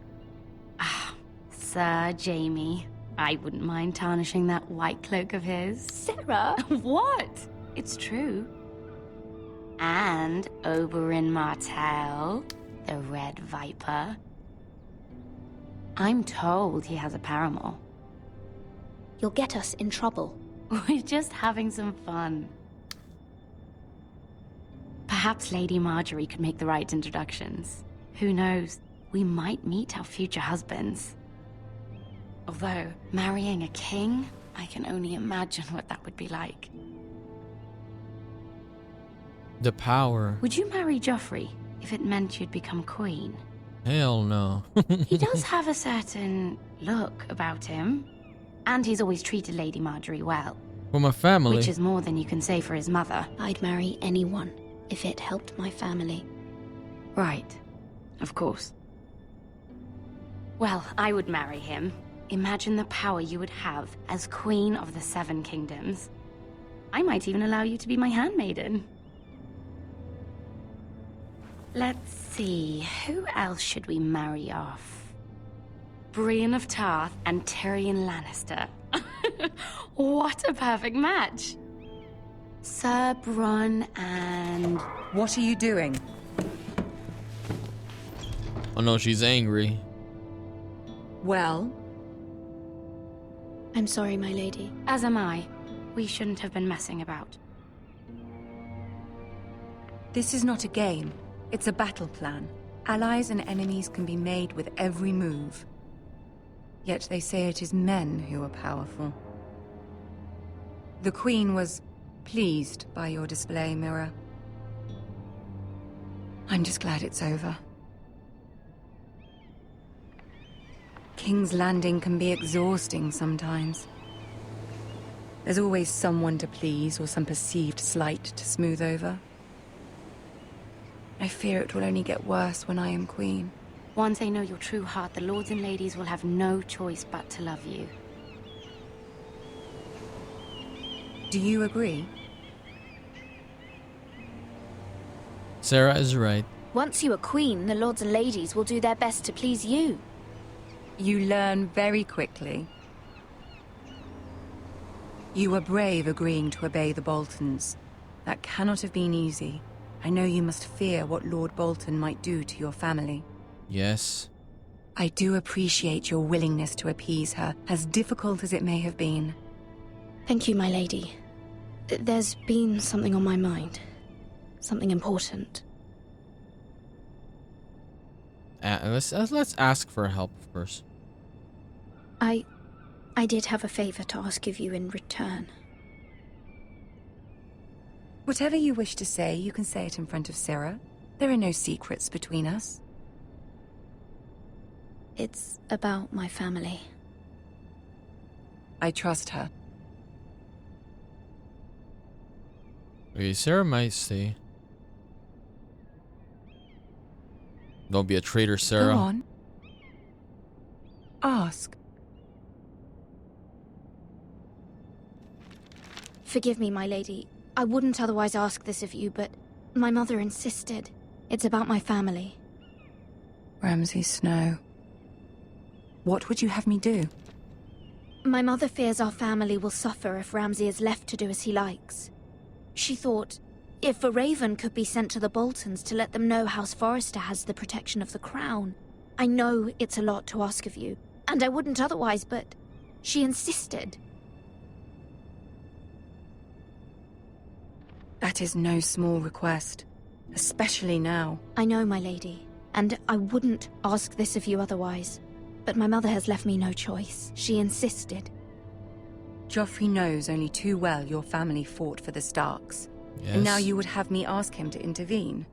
Ah, Sir Jaime. I wouldn't mind tarnishing that white cloak of his. Sarah! What? It's true. And Oberyn Martell, the Red Viper. I'm told he has a paramour. You'll get us in trouble. We're just having some fun. Perhaps Lady Marjorie could make the right introductions. Who knows? We might meet our future husbands. Although, marrying a king, I can only imagine what that would be like. The power. Would you marry Joffrey if it meant you'd become queen? Hell no. He does have a certain look about him. And he's always treated Lady Marjorie well. For my family. Which is more than you can say for his mother. I'd marry anyone if it helped my family. Right. Of course. Well, I would marry him. Imagine the power you would have as Queen of the Seven Kingdoms. I might even allow you to be my handmaiden. Let's see, who else should we marry off? Brienne of Tarth and Tyrion Lannister. What a perfect match! Sir Bronn and... What are you doing? Oh no, she's angry. Well? I'm sorry, my lady. As am I. We shouldn't have been messing about. This is not a game. It's a battle plan. Allies and enemies can be made with every move. Yet they say it is men who are powerful. The Queen was pleased by your display, Mira. I'm just glad it's over. King's Landing can be exhausting sometimes. There's always someone to please or some perceived slight to smooth over. I fear it will only get worse when I am queen. Once they know your true heart, the lords and ladies will have no choice but to love you. Do you agree? Sarah is right. Once you are queen, the lords and ladies will do their best to please you. You learn very quickly. You were brave agreeing to obey the Boltons. That cannot have been easy. I know you must fear what Lord Bolton might do to your family. Yes. I do appreciate your willingness to appease her, as difficult as it may have been. Thank you, my lady. There's been something on my mind. Something important. Let's ask for help, of course. I did have a favor to ask of you in return. Whatever you wish to say, you can say it in front of Sarah. There are no secrets between us. It's about my family. I trust her. Okay, Sarah might stay. Don't be a traitor, Sarah. Go on. Ask. Forgive me, my lady. I wouldn't otherwise ask this of you, but my mother insisted. It's about my family. Ramsay Snow. What would you have me do? My mother fears our family will suffer if Ramsay is left to do as he likes. She thought, if a raven could be sent to the Boltons to let them know House Forrester has the protection of the crown. I know it's a lot to ask of you, and I wouldn't otherwise, but she insisted. That is no small request, especially now. I know, my lady, and I wouldn't ask this of you otherwise. But my mother has left me no choice. She insisted. Joffrey knows only too well your family fought for the Starks. Yes. And now you would have me ask him to intervene.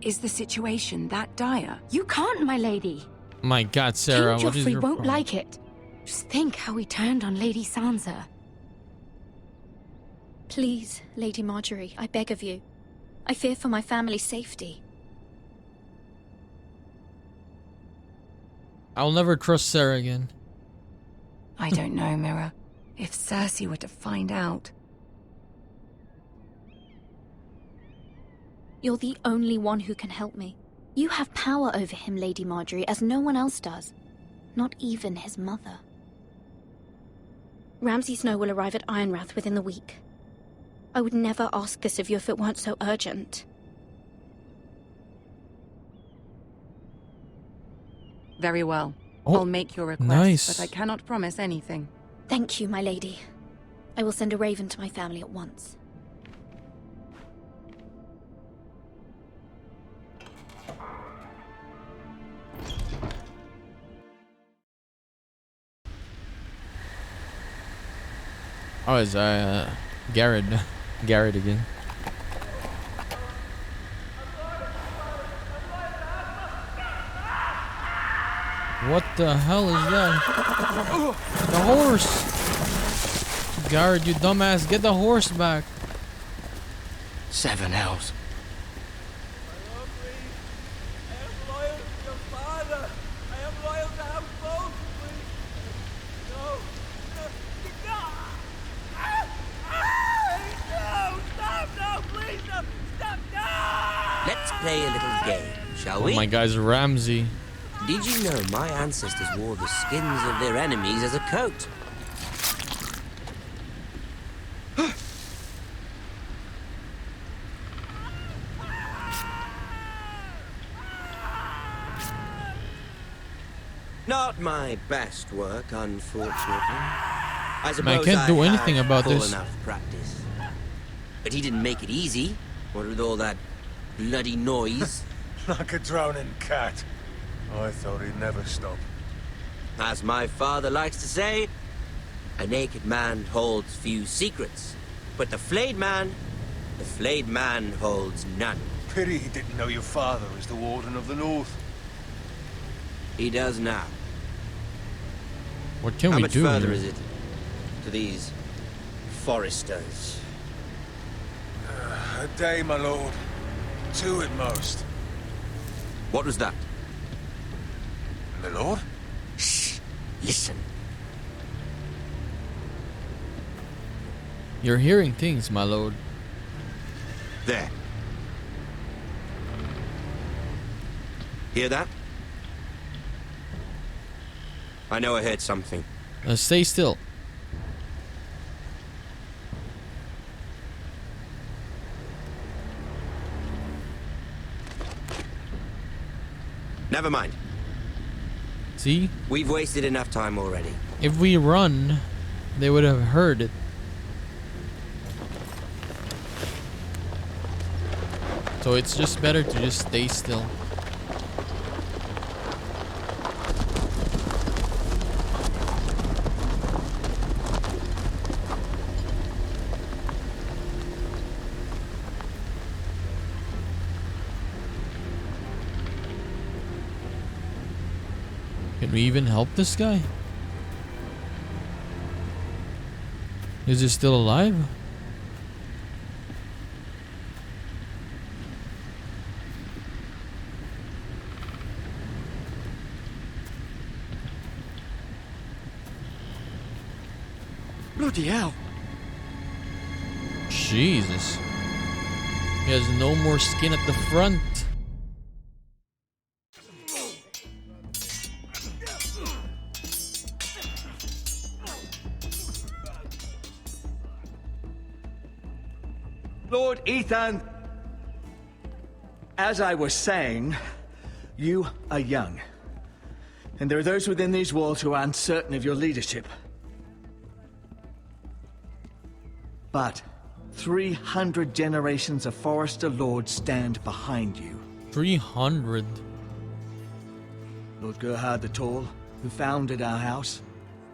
Is the situation that dire? You can't, my lady. My God, Sarah, King what is Joffrey your won't problem? like it. Just think how he turned on Lady Sansa. Please, Lady Marjorie, I beg of you. I fear for my family's safety. I'll never trust Sarah again. I don't know, Mira. If Cersei were to find out... You're the only one who can help me. You have power over him, Lady Marjorie, as no one else does. Not even his mother. Ramsay Snow will arrive at Ironrath within the week. I would never ask this of you if it weren't so urgent. Very well. Oh, I'll make your request, nice. but I cannot promise anything. Thank you, my lady. I will send a raven to my family at once. Oh, it's Garrett. Garrett again. What the hell is that? The horse! Garrett, you dumbass, get the horse back. 7 hells. Let's play a little game, shall we? Oh my guy's Ramsey. Did you know my ancestors wore the skins of their enemies as a coat? Not my best work, unfortunately. I suppose can't do anything have about full this. enough practice. But he didn't make it easy. What with all that bloody noise? Like a drowning cat. I thought he'd never stop. As my father likes to say, a naked man holds few secrets, but the flayed man holds none. Pity he didn't know your father was the Warden of the North. He does now. What can How we much do further here? is it to these foresters? A day, my lord. 2 at most. What was that? My lord? Shh! Listen. You're hearing things, my lord. There. Hear that? I know I heard something. Stay still. Never mind. See? We've wasted enough time already. If we run, they would have heard it. So it's just better to just stay still. Can we even help this guy? Is he still alive? Bloody hell. Jesus. He has no more skin at the front. Lord Ethan, as I was saying, you are young. And there are those within these walls who are uncertain of your leadership. But 300 generations of Forester Lords stand behind you. 300? Lord Gerhard the Tall, who founded our house,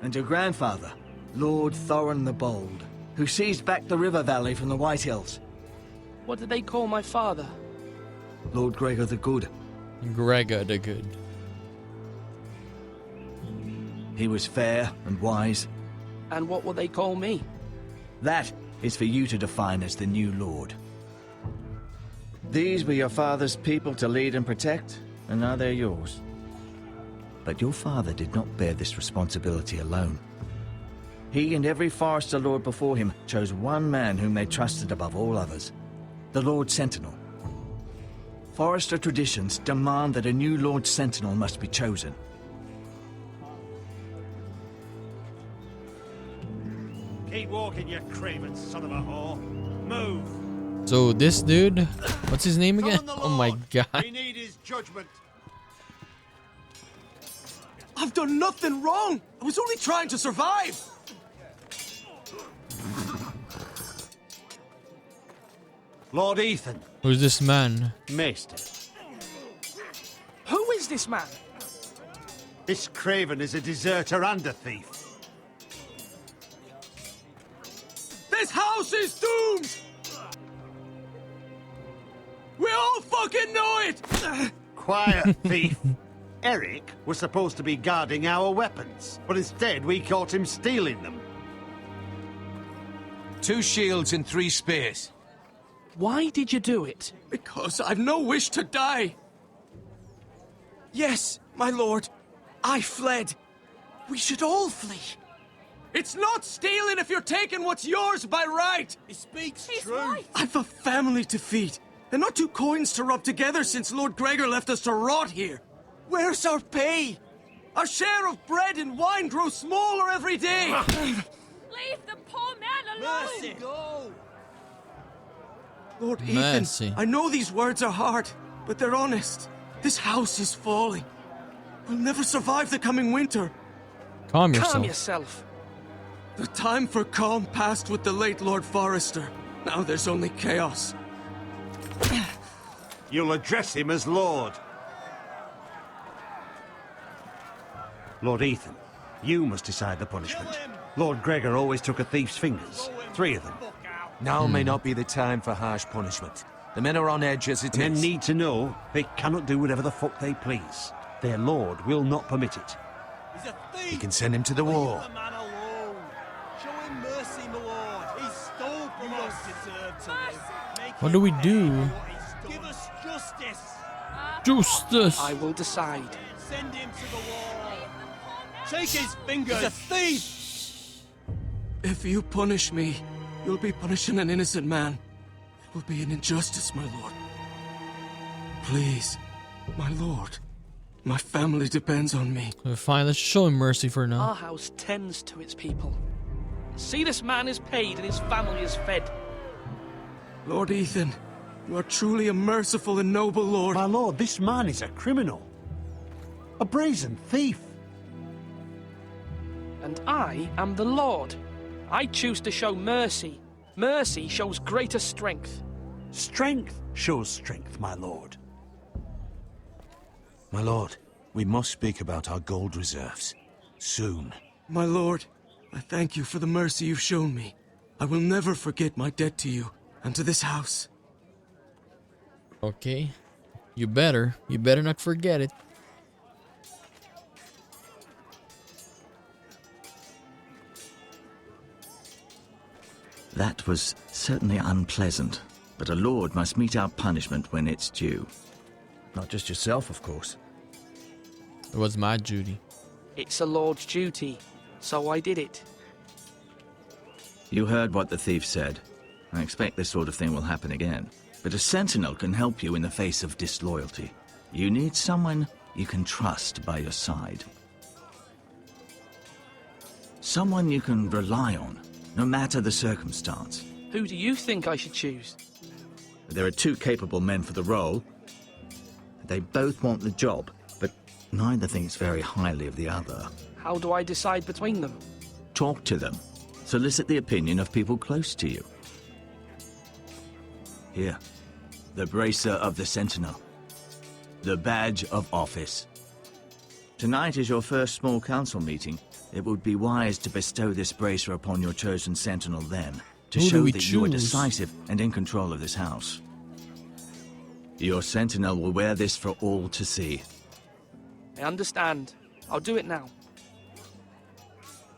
and your grandfather, Lord Thorin the Bold, who seized back the river valley from the White Hills. What did they call my father? Lord Gregor the Good. Gregor the Good. He was fair and wise. And what will they call me? That is for you to define as the new Lord. These were your father's people to lead and protect, and now they're yours. But your father did not bear this responsibility alone. He and every Forester Lord before him chose one man whom they trusted above all others, the Lord Sentinel. Forester traditions demand that a new Lord Sentinel must be chosen. Keep walking, you craven son of a whore. Move. So this dude, what's his name again? Oh my god. We need his judgment. I've done nothing wrong. I was only trying to survive. Lord Ethan. Who's this man? Maester. Who is this man? This Craven is a deserter and a thief. This house is doomed! We all fucking know it! Quiet, thief. Eric was supposed to be guarding our weapons, but instead we caught him stealing them. 2 shields and 3 spears. Why did you do it? Because I've no wish to die. Yes, my lord. I fled. We should all flee. It's not stealing if you're taking what's yours by right. He speaks He's true. right. I've a family to feed, and not 2 coins to rub together since Lord Gregor left us to rot here. Where's our pay? Our share of bread and wine grows smaller every day. Leave the poor man alone! Mercy, go! Lord Mercy. Ethan, I know these words are hard, but they're honest. This house is falling. We'll never survive the coming winter. Calm yourself. Calm yourself. The time for calm passed with the late Lord Forrester. Now there's only chaos. You'll address him as Lord. Lord Ethan, you must decide the punishment. Lord Gregor always took a thief's fingers. 3 of them. Now may not be the time for harsh punishment. The men are on edge as it Men is. need to know they cannot do whatever the fuck they please. Their lord will not permit it. He's a thief. You can send him to the war. Leave the man alone. Show him mercy, my lord. He stole from us. Deserve to live. What do we do? Give us justice. Justice. I will decide. Send him to the wall. Take his fingers. He's a thief. If you punish me, you'll be punishing an innocent man. It will be an injustice, my lord. Please, my lord. My family depends on me. Fine, let's show him mercy for Our now. house tends to its people. See, this man is paid and his family is fed. Lord Ethan, you are truly a merciful and noble lord. My lord, this man is a criminal. A brazen thief. And I am the Lord. I choose to show mercy. Mercy shows greater strength. Strength shows strength, my lord. My lord, we must speak about our gold reserves. Soon. My lord, I thank you for the mercy you've shown me. I will never forget my debt to you and to this house. Okay. You better not forget it. That was certainly unpleasant, but a lord must mete out punishment when it's due. Not just yourself, of course. It was my duty. It's a lord's duty, so I did it. You heard what the thief said. I expect this sort of thing will happen again. But a sentinel can help you in the face of disloyalty. You need someone you can trust by your side. Someone you can rely on, no matter the circumstance. Who do you think I should choose? There are 2 capable men for the role. They both want the job, but neither thinks very highly of the other. How do I decide between them? Talk to them. Solicit the opinion of people close to you. Here, the bracer of the Sentinel. The badge of office. Tonight is your first small council meeting. It would be wise to bestow this bracer upon your chosen Sentinel then, to Who do show we that you are choose? decisive and in control of this house. Your Sentinel will wear this for all to see. I understand. I'll do it now.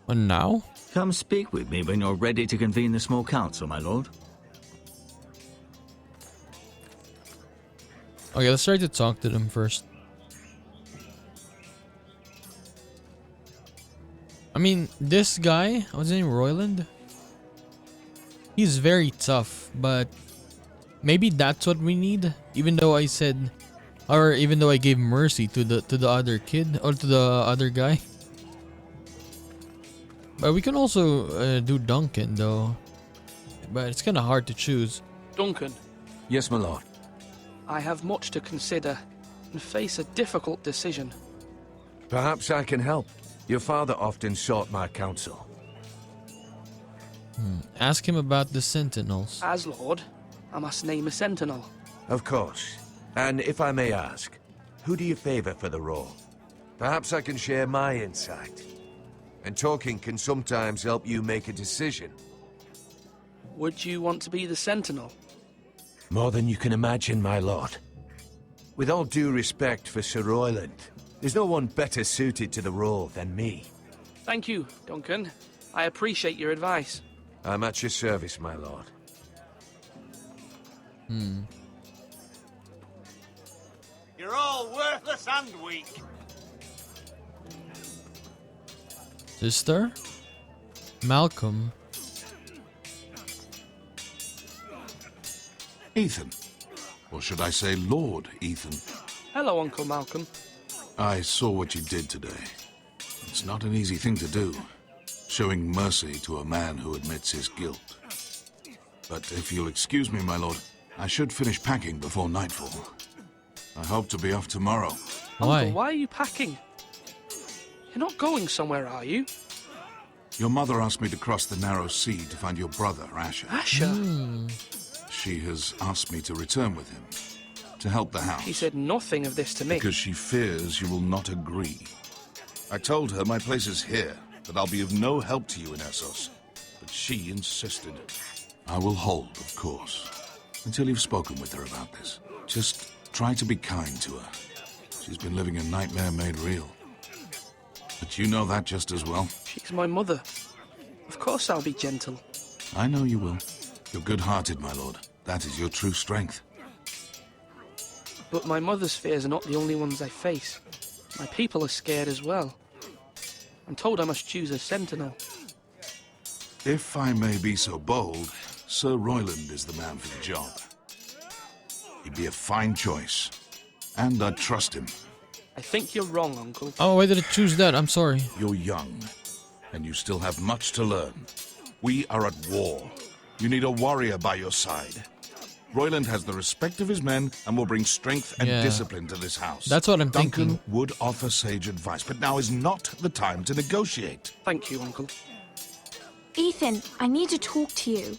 And now? Come speak with me when you're ready to convene the small council, my lord. Okay, let's try to talk to them first. I mean, this guy, what's his name, Royland? He's very tough, but maybe that's what we need. Even though I said, or even though I gave mercy to the other kid or to the other guy. But we can also do Duncan though. but it's kind of hard to choose. Duncan, Yes, my lord. I have much to consider and face a difficult decision. Perhaps I can help. Your father often sought my counsel. Ask him about the Sentinels. As Lord, I must name a sentinel. Of course. And if I may ask, who do you favor for the role? Perhaps I can share my insight. And talking can sometimes help you make a decision. Would you want to be the sentinel? More than you can imagine, my lord. With all due respect for Sir Royland, there's no one better suited to the role than me. Thank you, Duncan. I appreciate your advice. I'm at your service, my lord. You're all worthless and weak. Sister? Malcolm. Ethan. Or should I say Lord Ethan? Hello, Uncle Malcolm. I saw what you did today. It's not an easy thing to do, showing mercy to a man who admits his guilt. But if you'll excuse me, my lord, I should finish packing before nightfall. I hope to be off tomorrow. Why? Uncle, why are you packing? You're not going somewhere, are you? Your mother asked me to cross the narrow sea to find your brother, Asher. Asher? She has asked me to return with him, to help the house. She said nothing of this to me. Because she fears you will not agree. I told her my place is here, that I'll be of no help to you in Essos. But she insisted. I will hold, of course, until you've spoken with her about this. Just try to be kind to her. She's been living a nightmare made real. But you know that just as well. She's my mother. Of course I'll be gentle. I know you will. You're good-hearted, my lord. That is your true strength. But my mother's fears are not the only ones I face. My people are scared as well. I'm told I must choose a sentinel. If I may be so bold, Sir Royland is the man for the job. He'd be a fine choice. And I'd trust him. I think you're wrong, Uncle. Oh, why did I choose that? I'm sorry. You're young, and you still have much to learn. We are at war. You need a warrior by your side. Royland has the respect of his men and will bring strength and discipline to this house. That's what I'm Duncan thinking. would offer sage advice, but now is not the time to negotiate. Thank you, Uncle. Ethan, I need to talk to you.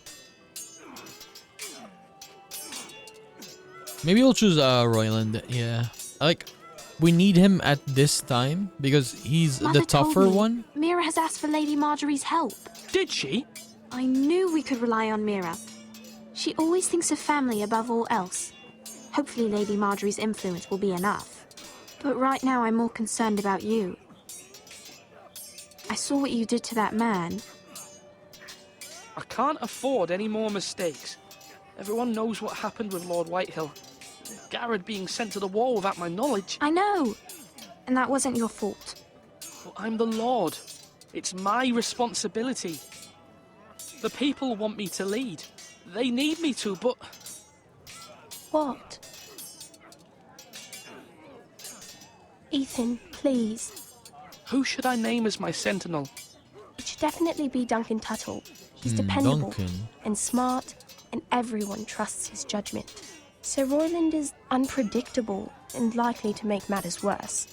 Maybe we'll choose Royland. Yeah. We need him at this time because he's Mother the tougher told me one. Mira has asked for Lady Marjorie's help. Did she? I knew we could rely on Mira. She always thinks of family above all else. Hopefully Lady Marjorie's influence will be enough. But right now I'm more concerned about you. I saw what you did to that man. I can't afford any more mistakes. Everyone knows what happened with Lord Whitehill. Garrett being sent to the war without my knowledge. I know. And that wasn't your fault. Well, I'm the Lord. It's my responsibility. The people want me to lead. They need me to, but... What? Ethan, please. Who should I name as my sentinel? It should definitely be Duncan Tuttle. He's dependable Duncan. and smart, and everyone trusts his judgment. Sir Royland is unpredictable and likely to make matters worse.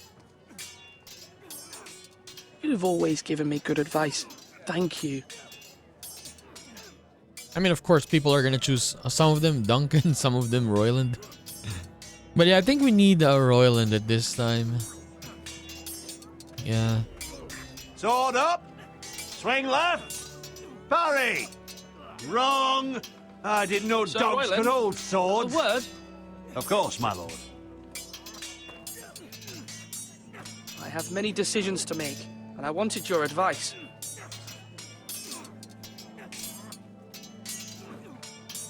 You've always given me good advice. Thank you. I mean, of course, people are gonna choose some of them Duncan, some of them Royland. But yeah, I think we need Royland at this time. Yeah. Sword up. Swing left. Parry. Wrong. I didn't know Sir dogs Royland, could hold swords. A word? Of course, my lord. I have many decisions to make, and I wanted your advice.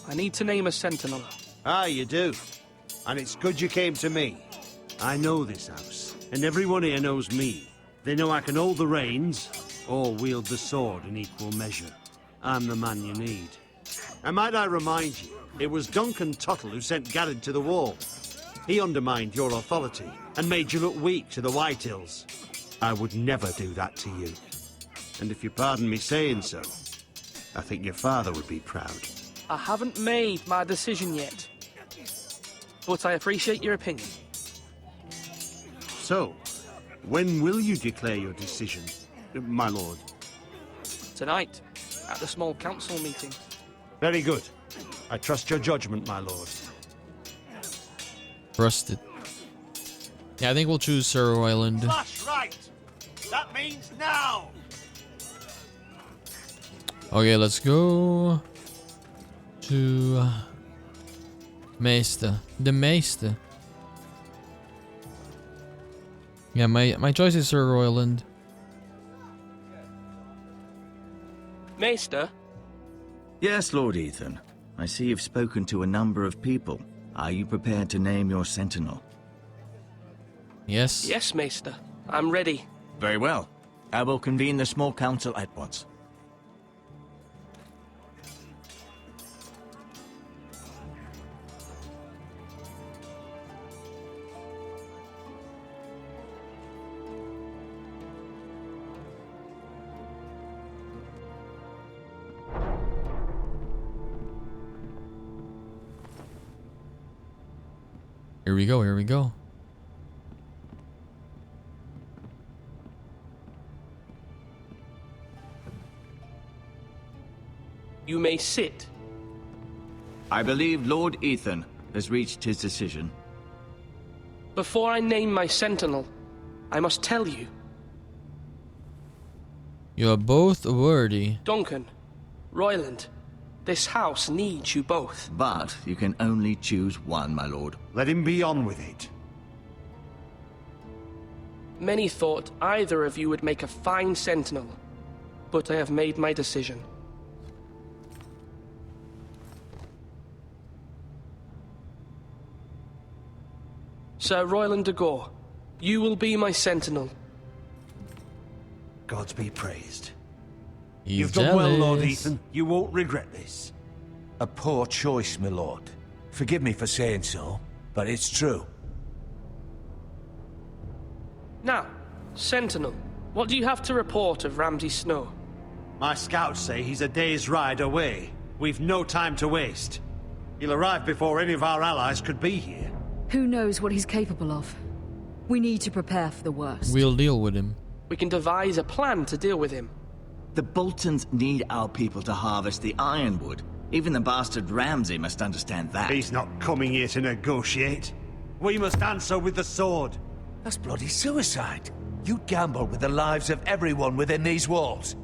I need to name a sentinel. Ah, you do. And it's good you came to me. I know this house, and everyone here knows me. They know I can hold the reins, or wield the sword in equal measure. I'm the man you need. And might I remind you, it was Duncan Tuttle who sent Garrett to the wall. He undermined your authority and made you look weak to the Whitehills. I would never do that to you. And if you pardon me saying so, I think your father would be proud. I haven't made my decision yet, but I appreciate your opinion. So, when will you declare your decision, my lord? Tonight, at the small council meeting. Very good. I trust your judgment, my lord. Trusted. Yeah, I think we'll choose Sir Royland. That's right. That means now. Okay, let's go to Meester. The Meester. Yeah, my choice is Sir Royland. Maester? Yes, Lord Ethan. I see you've spoken to a number of people. Are you prepared to name your sentinel? Yes. Yes, Maester. I'm ready. Very well. I will convene the small council at once. Here we go, here we go. You may sit. I believe Lord Ethan has reached his decision. Before I name my sentinel, I must tell you. You are both worthy. Duncan, Royland, this house needs you both. But you can only choose one, my lord. Let him be on with it. Many thought either of you would make a fine sentinel, but I have made my decision. Sir Royland de Gore, you will be my sentinel. Gods be praised. He's You've done well, Lord jealous. Ethan. You won't regret this. A poor choice, my lord. Forgive me for saying so, but it's true. Now, Sentinel, what do you have to report of Ramsay Snow? My scouts say he's a day's ride away. We've no time to waste. He'll arrive before any of our allies could be here. Who knows what he's capable of? We need to prepare for the worst. We'll deal with him. We can devise a plan to deal with him. The Boltons need our people to harvest the ironwood. Even the bastard Ramsay must understand that. He's not coming here to negotiate. We must answer with the sword. That's bloody suicide. You gamble with the lives of everyone within these walls.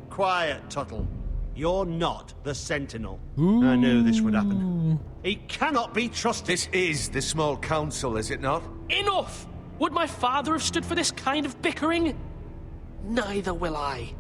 Quiet, Tuttle. You're not the Sentinel. I knew this would happen. He cannot be trusted. This is the small council, is it not? Enough! Would my father have stood for this kind of bickering? Neither will I.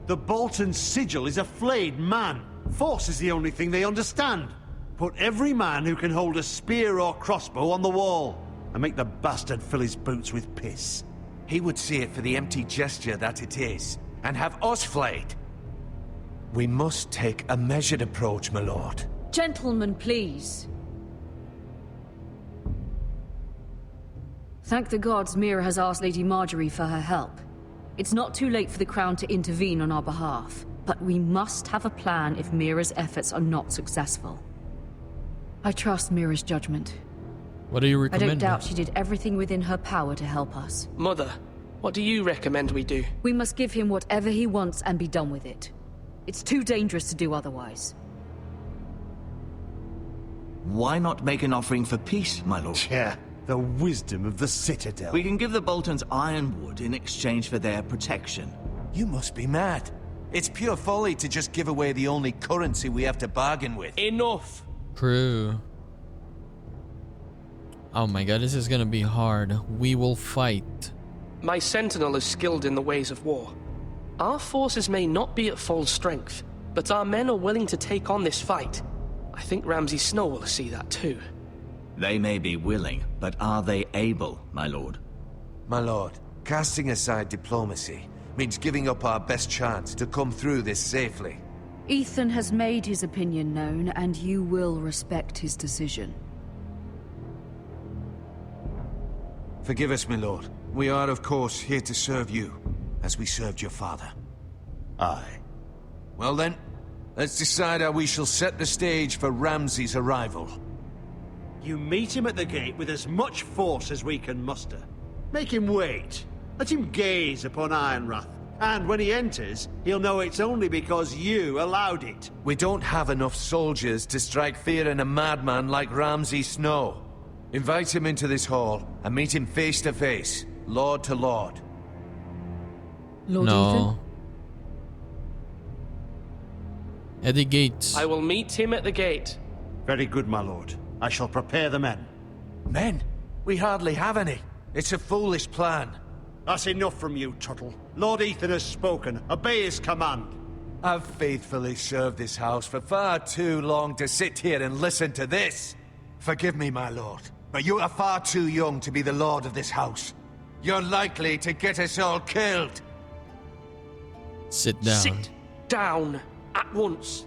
The Bolton sigil is a flayed man. Force is the only thing they understand. Put every man who can hold a spear or crossbow on the wall, and make the bastard fill his boots with piss. He would see it for the empty gesture that it is, and have us flayed. We must take a measured approach, my lord. Gentlemen, please. Thank the gods Mira has asked Lady Marjorie for her help. It's not too late for the Crown to intervene on our behalf, but we must have a plan if Mira's efforts are not successful. I trust Mira's judgment. What do you I recommend? don't doubt she did everything within her power to help us. Mother, what do you recommend we do? We must give him whatever he wants and be done with it. It's too dangerous to do otherwise. Why not make an offering for peace, my lord? Yeah, the wisdom of the Citadel. We can give the Boltons ironwood in exchange for their protection. You must be mad. It's pure folly to just give away the only currency we have to bargain with. Enough! True. Oh my god, this is gonna be hard. We will fight. My sentinel is skilled in the ways of war. Our forces may not be at full strength, but our men are willing to take on this fight. I think Ramsay Snow will see that too. They may be willing, but are they able, my lord? My lord, casting aside diplomacy means giving up our best chance to come through this safely. Ethan has made his opinion known, and you will respect his decision. Forgive us, my lord. We are, of course, here to serve you. as we served your father? Aye. Well then, let's decide how we shall set the stage for Ramsay's arrival. You meet him at the gate with as much force as we can muster. Make him wait. Let him gaze upon Ironrath. And when he enters, he'll know it's only because you allowed it. We don't have enough soldiers to strike fear in a madman like Ramsay Snow. Invite him into this hall and meet him face to face, lord to lord. Lord No. Ethan? At the gates. I will meet him at the gate. Very good, my lord. I shall prepare the men. Men? We hardly have any. It's a foolish plan. That's enough from you, Tuttle. Lord Ethan has spoken. Obey his command. I've faithfully served this house for far too long to sit here and listen to this. Forgive me, my lord, but you are far too young to be the lord of this house. You're likely to get us all killed. Sit down. Sit down at once.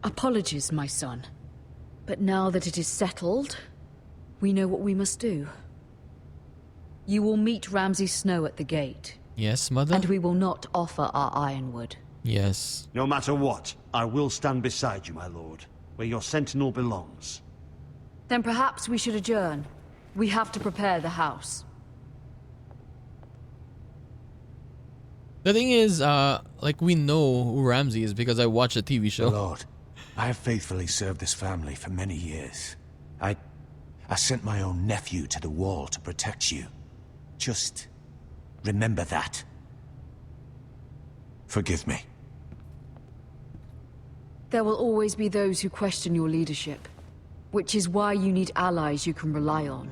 Apologies, my son. But now that it is settled, we know what we must do. You will meet Ramsay Snow at the gate. Yes, mother? And we will not offer our ironwood. Yes. No matter what, I will stand beside you, my lord, where your sentinel belongs. Then perhaps we should adjourn. We have to prepare the house. The thing is, like, we know who Ramsay is because I watched a TV show. Lord, I have faithfully served this family for many years. I sent my own nephew to the wall to protect you. Just remember that. Forgive me. There will always be those who question your leadership, which is why you need allies you can rely on.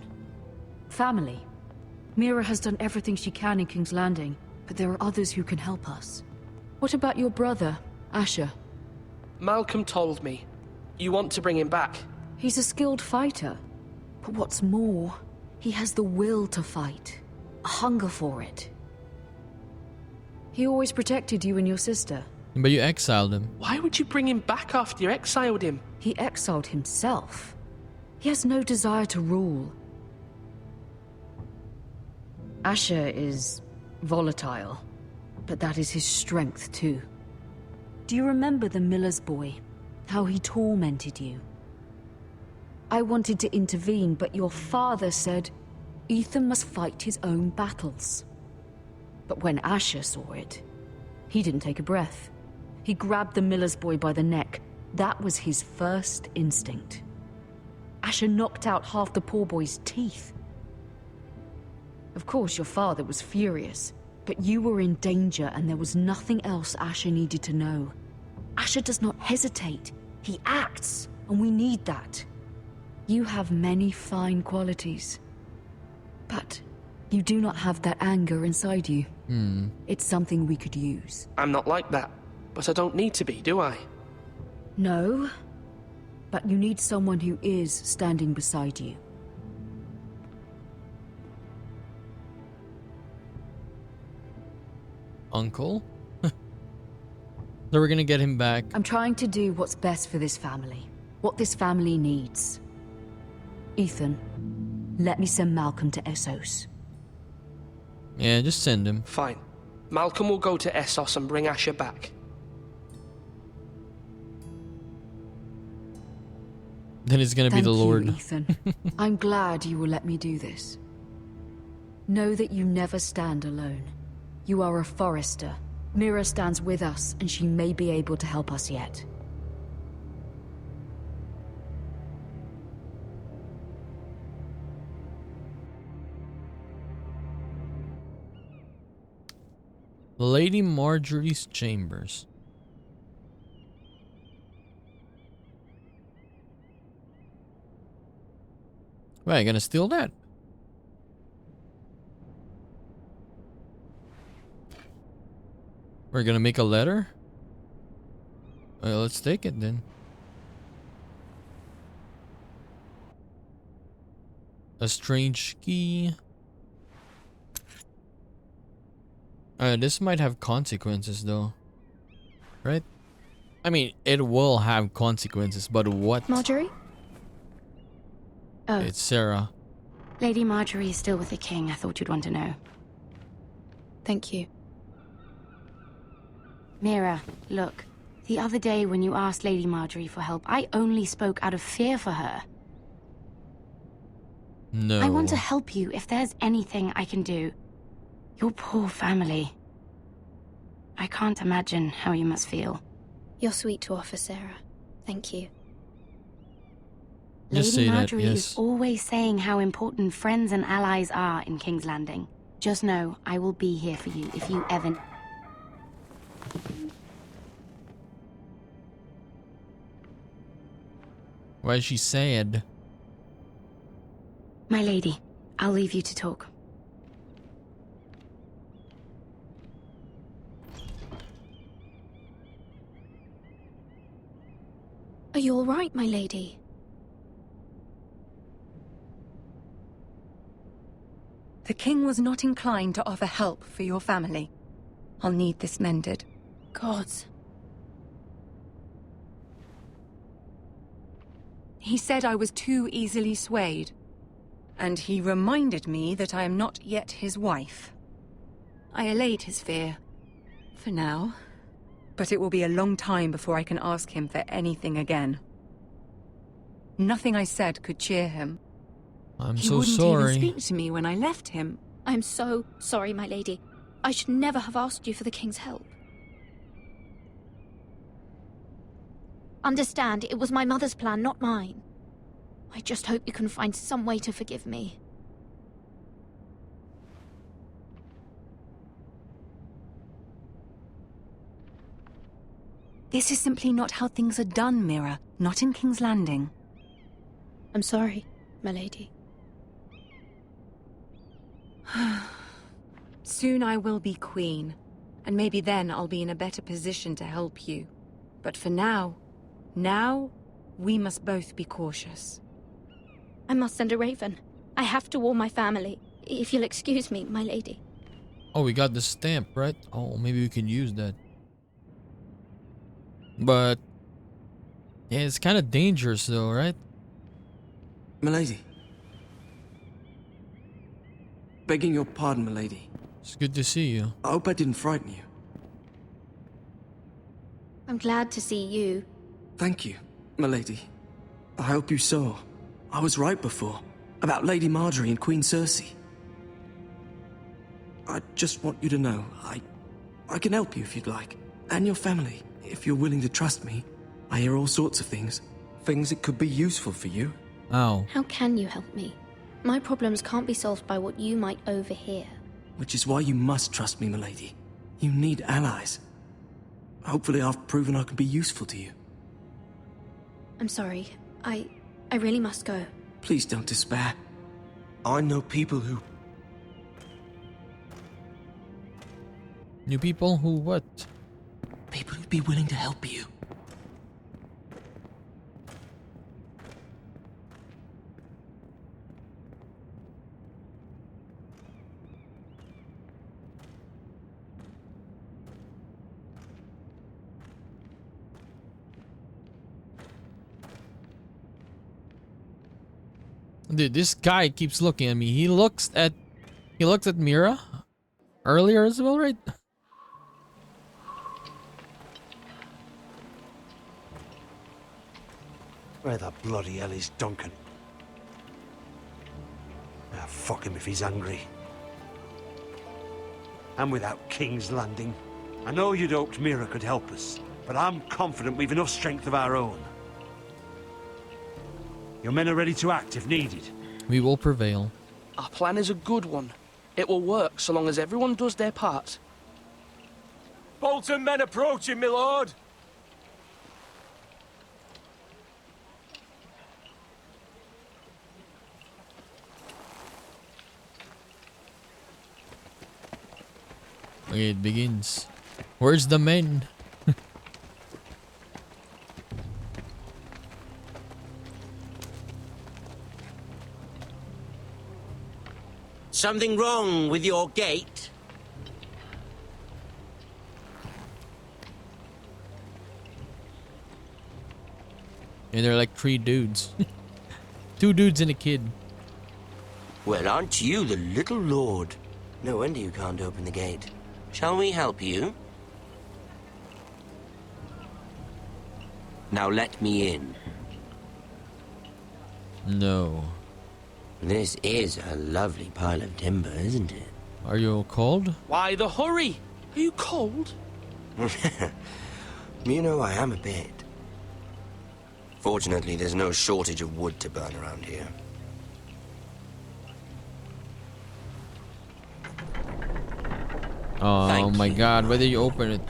Family. Mira has done everything she can in King's Landing, but there are others who can help us. What about your brother, Asher? Malcolm told me. You want to bring him back? He's a skilled fighter. But what's more, he has the will to fight. A hunger for it. He always protected you and your sister. But you exiled him. Why would you bring him back after you exiled him? He exiled himself. He has no desire to rule. Asher is volatile, but that is his strength too. Do you remember the miller's boy? How he tormented you? I wanted to intervene, but your father said Ethan must fight his own battles. But when Asher saw it, he didn't take a breath. He grabbed the miller's boy by the neck. That was his first instinct. Asher knocked out half the poor boy's teeth. Of course, your father was furious, but you were in danger and there was nothing else Asher needed to know. Asher does not hesitate. He acts, and we need that. You have many fine qualities, but you do not have that anger inside you. It's something we could use. I'm not like that, but I don't need to be, do I? No, but you need someone who is standing beside you. Uncle? So we're gonna get him back. I'm trying to do what's best for this family. What this family needs. Ethan, let me send Malcolm to Essos. Yeah, just send him. Fine. Malcolm will go to Essos and bring Asher back. Then it's gonna be the Lord. Thank you, Ethan. I'm glad you will let me do this. Know that you never stand alone. You are a Forrester. Mira stands with us, and she may be able to help us yet. Lady Marjorie's chambers. Wait, gonna steal that? We're gonna make a letter? Well, let's take it then. A strange key. This might have consequences though. Right? I mean, it will have consequences, but what? Marjorie? Oh, It's Sarah. Lady Marjorie is still with the king. I thought you'd want to know. Thank you. Mira, look. The other day when you asked Lady Marjorie for help, I only spoke out of fear for her. No. I want to help you if there's anything I can do. Your poor family. I can't imagine how you must feel. You're sweet to offer, Sarah. Thank you. Just Lady say Marjorie that, is yes. always saying how important friends and allies are in King's Landing. Just know I will be here for you if you ever... Why is she sad? My lady, I'll leave you to talk. Are you all right, my lady? The king was not inclined to offer help for your family. I'll need this mended. Gods. He said I was too easily swayed. And he reminded me that I am not yet his wife. I allayed his fear. For now. But it will be a long time before I can ask him for anything again. Nothing I said could cheer him. I'm He so wouldn't sorry. even speak to me when I left him. I'm so sorry, my lady. I should never have asked you for the king's help. Understand, it was my mother's plan, not mine. I just hope you can find some way to forgive me. This is simply not how things are done, Mira. Not in King's Landing. I'm sorry, my lady. Soon I will be queen, and maybe then I'll be in a better position to help you. But for now, we must both be cautious. I must send a raven. I have to warn my family. If you'll excuse me, my lady. Oh, we got the stamp, right? Oh, maybe we can use that. But yeah, it's kind of dangerous though, right? Milady. Begging your pardon, milady. It's good to see you. I hope I didn't frighten you. I'm glad to see you. Thank you, milady. I hope you saw. I was right before. About Lady Marjorie and Queen Cersei. I just want you to know, I can help you if you'd like. And your family, if you're willing to trust me. I hear all sorts of things. Things that could be useful for you. Oh. How can you help me? My problems can't be solved by what you might overhear. Which is why you must trust me, milady. You need allies. Hopefully I've proven I can be useful to you. I'm sorry. I really must go. Please don't despair. I know people who... New people who what? People who'd be willing to help you. Dude, this guy keeps looking at me. He looked at Mira earlier as well, right? Where the bloody hell is Duncan? Ah, fuck him if he's angry. And without King's Landing. I know you'd hoped Mira could help us, but I'm confident we've enough strength of our own. Your men are ready to act if needed. We will prevail. Our plan is a good one. It will work so long as everyone does their part. Bolton men approaching, my lord! Okay, it begins. Where's the men? Something wrong with your gate? And they're like 3 dudes. 2 dudes and a kid. Well, aren't you the little lord? No wonder you can't open the gate. Shall we help you? Now let me in. No. This is a lovely pile of timber, isn't it? Are you cold? Why the hurry? Are you cold? You know, I am a bit. Fortunately, there's no shortage of wood to burn around here. Oh my god, why did you open it?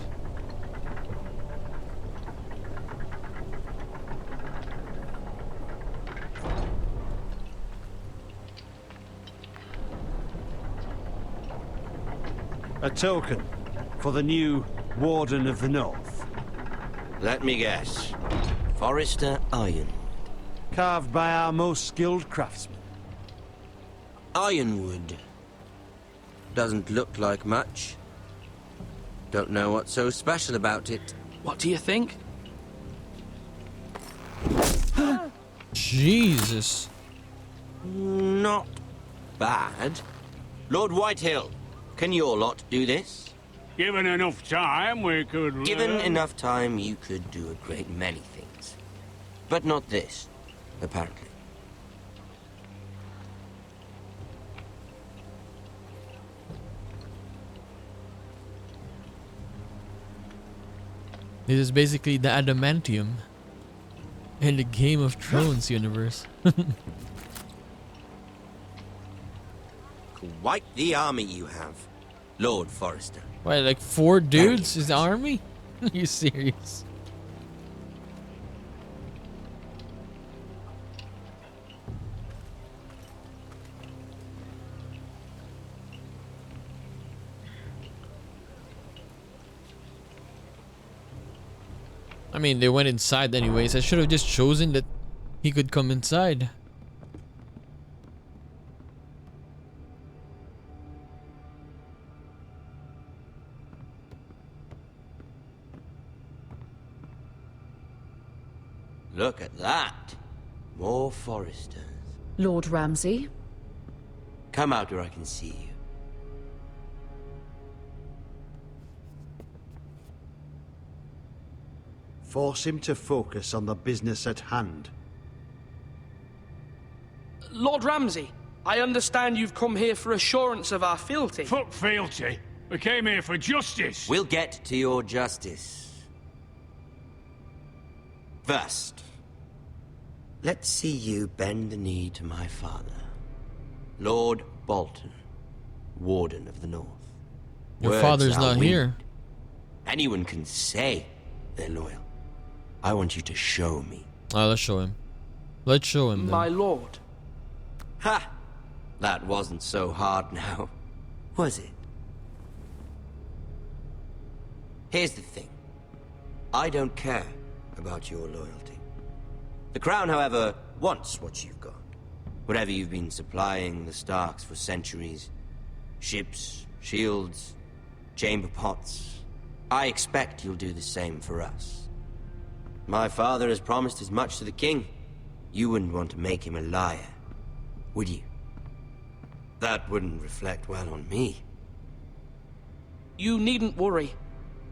A token for the new Warden of the North. Let me guess. Forrester Ironwood. Carved by our most skilled craftsmen. Ironwood. Doesn't look like much. Don't know what's so special about it. What do you think? Jesus. Not bad. Lord Whitehill, can your lot do this? Given enough time, we could... Given enough time, you could do a great many things. But not this, apparently. This is basically the adamantium in the Game of Thrones universe. Quite the army you have, Lord Forrester. Wait, like 4 dudes is the army? Are you serious? I mean, they went inside anyways. I should have just chosen that he could come inside. Look at that. More Forresters. Lord Ramsay? Come out where I can see you. Force him to focus on the business at hand. Lord Ramsay, I understand you've come here for assurance of our fealty. Fuck fealty. We came here for justice. We'll get to your justice. First, let's see you bend the knee to my father, Lord Bolton, Warden of the North. Your Words father's are not weak. here. Anyone can say they're loyal. I want you to show me. Let's show him. Let's show him then. My lord. Ha! That wasn't so hard now, was it? Here's the thing. I don't care about your loyalty. The Crown, however, wants what you've got. Whatever you've been supplying the Starks for centuries. Ships, shields, chamber pots. I expect you'll do the same for us. My father has promised as much to the king. You wouldn't want to make him a liar, would you? That wouldn't reflect well on me. You needn't worry.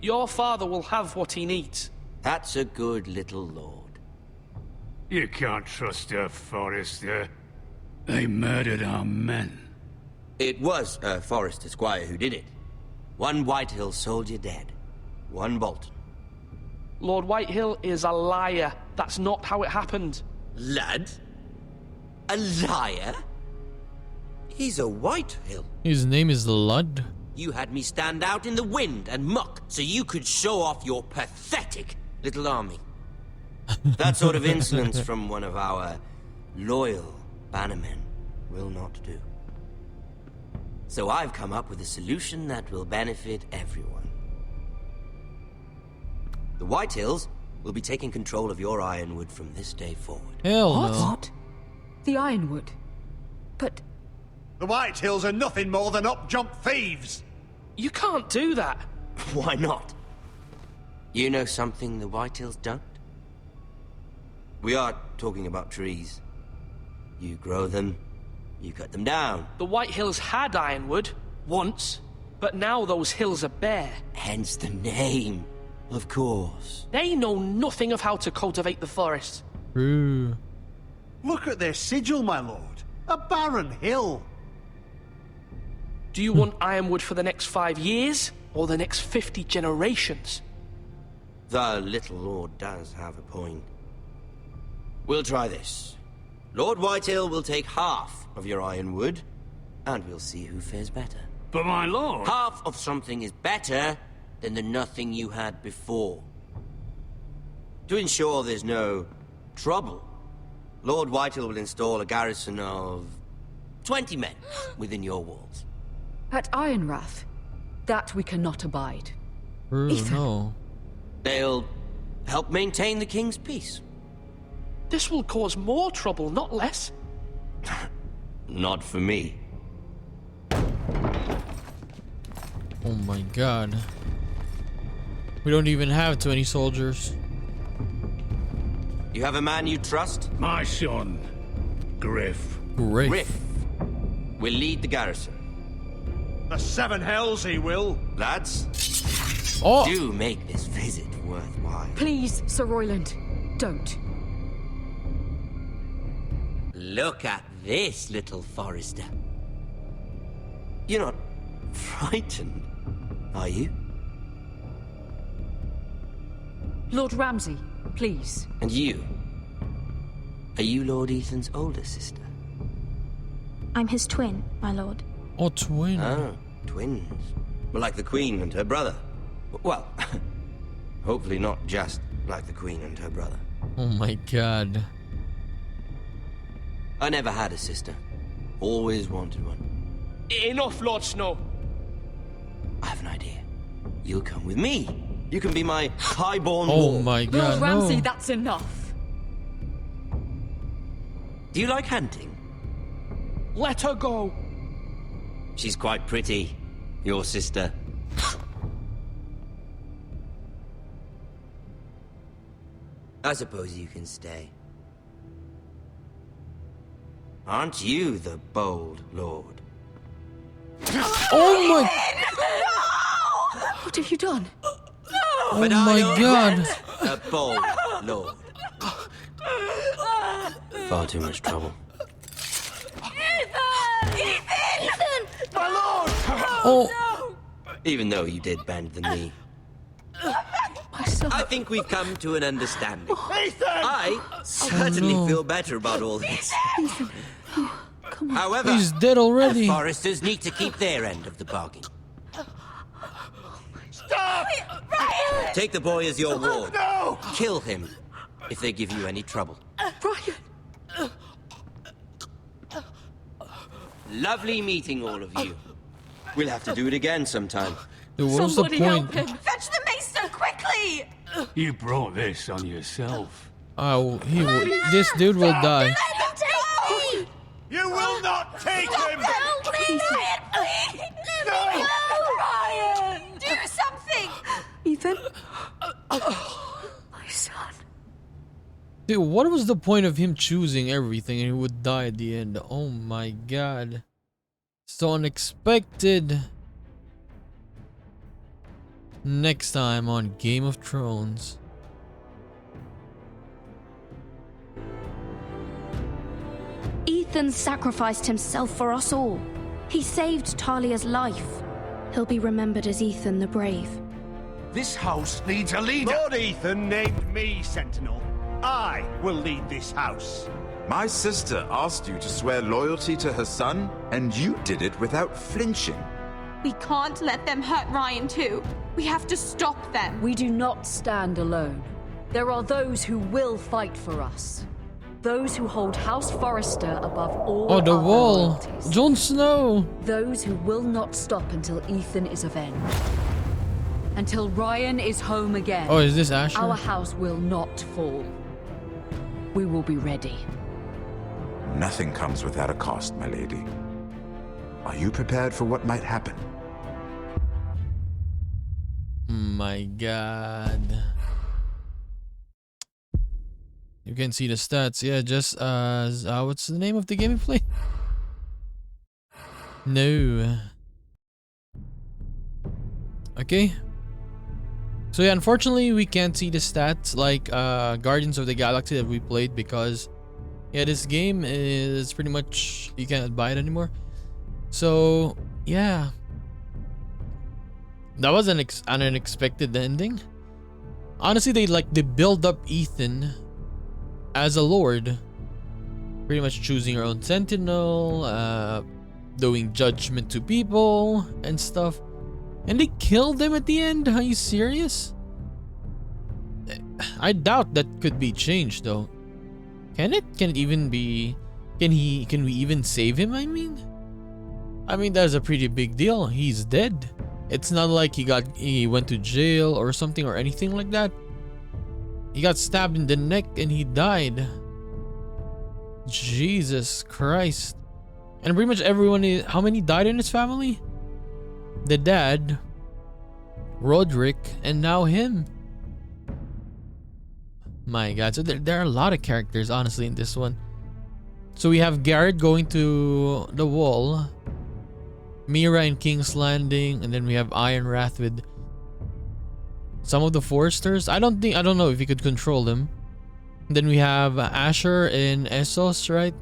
Your father will have what he needs. That's a good little lord. You can't trust her, Forrester. They murdered our men. It was a Forrester squire who did it. One Whitehill soldier dead. One Bolton. Lord Whitehill is a liar. That's not how it happened. Lad? A liar? He's a Whitehill. His name is Ludd. You had me stand out in the wind and muck so you could show off your pathetic little army. That sort of insolence from one of our loyal bannermen will not do. So I've come up with a solution that will benefit everyone. The Whitehills will be taking control of your ironwood from this day forward. Hell What? no. What? The Ironwood? But... The Whitehills are nothing more than up-jump thieves! You can't do that. Why not? You know something the Whitehills don't? We are talking about trees. You grow them, you cut them down. The White Hills had ironwood, once, but now those hills are bare. Hence the name, of course. They know nothing of how to cultivate the forest. Look at their sigil, my lord. A barren hill. Do you want ironwood for the next 5 years, or the next 50 generations? The little lord does have a point. We'll try this. Lord Whitehill will take half of your ironwood, and we'll see who fares better. But my lord... Half of something is better than the nothing you had before. To ensure there's no trouble, Lord Whitehill will install a garrison of 20 men within your walls. At Ironrath, that we cannot abide. No. They'll help maintain the king's peace. This will cause more trouble, not less. Not for me. Oh my god. We don't even have 20 soldiers. You have a man you trust? My son, Griff. Griff will lead the garrison. The seven hells he will. Lads, do make this visit worthwhile. Please, Sir Royland, don't. Look at this, little Forester. You're not frightened, are you? Lord Ramsay, please. And you? Are you Lord Ethan's older sister? I'm his twin, my lord. Oh, twin. Oh, twins. Well, like the Queen and her brother. Well, hopefully not just like the Queen and her brother. Oh my god. I never had a sister. Always wanted one. Enough, Lord Snow. I have an idea. You'll come with me. You can be my highborn Oh ward. my god, Lord Ramsay, no. that's enough. Do you like hunting? Let her go. She's quite pretty, your sister. I suppose you can stay. Aren't you the bold lord? Oh my... What have you done? Oh But my I don't god. want a bold lord. Far too much trouble. Ethan! My lord! Oh. Even though you did bend the knee. I think we've come to an understanding. Ethan! I certainly feel better about all this. However, He's dead already. the Foresters need to keep their end of the bargain. Stop! Take the boy as your ward. No! Kill him if they give you any trouble. Brian! Lovely meeting all of you. We'll have to do it again sometime. Dude, what was the point? Fetch the mace so quickly! You brought this on yourself. Oh, this dude will die. Let him take me! You will not take him! Please, Ryan, please! Let me go! Ryan! Do something! Ethan? My son. Dude, what was the point of him choosing everything and he would die at the end? Oh my god. So unexpected. Next time on Game of Thrones. Ethan sacrificed himself for us all. He saved Talia's life. He'll be remembered as Ethan the Brave. This house needs a leader. Lord Ethan named me Sentinel. I will lead this house. My sister asked you to swear loyalty to her son, and you did it without flinching. We can't let them hurt Ryan too. We have to stop them. We do not stand alone. There are those who will fight for us. Those who hold House Forrester above all Oh, the other wall. loyalties. Jon Snow. Those who will not stop until Ethan is avenged. Until Ryan is home again. Oh, is this Asher? Our house will not fall. We will be ready. Nothing comes without a cost, my lady. Are you prepared for what might happen? My god. You can see the stats. Yeah, just as what's the name of the game we play? No. Okay. So yeah, unfortunately we can't see the stats like Guardians of the Galaxy that we played, because yeah, this game is pretty much, you can't buy it anymore. So yeah, that was an unexpected ending. Honestly, they build up Ethan as a lord, pretty much choosing your own sentinel, doing judgment to people and stuff, and they killed him at the end. Are you serious? I doubt that could be changed though. Can it? Can it even be? Can we even save him? I mean that's a pretty big deal. He's dead. It's not like he went to jail or something or anything like that. He got stabbed in the neck and he died. Jesus Christ. And pretty much everyone how many died in his family? The dad, Roderick, and now him. My God, so there are a lot of characters honestly in this one. So we have Garrett going to the wall, Mira in King's Landing, and then we have Iron Wrath with some of the Foresters. I don't know if you could control them. And then we have Asher in Essos, right?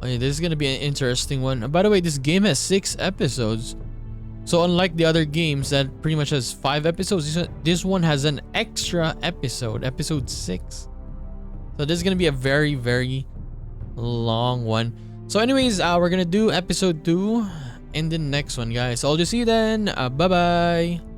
Oh, yeah, this is gonna be an interesting one. By the way, this game has 6 episodes. So unlike the other games that pretty much has 5 episodes, this one has an extra episode, episode 6. So this is gonna be a very, very long one. So anyways, we're gonna do episode 2 in the next one, guys. So I'll just see you then. Bye bye.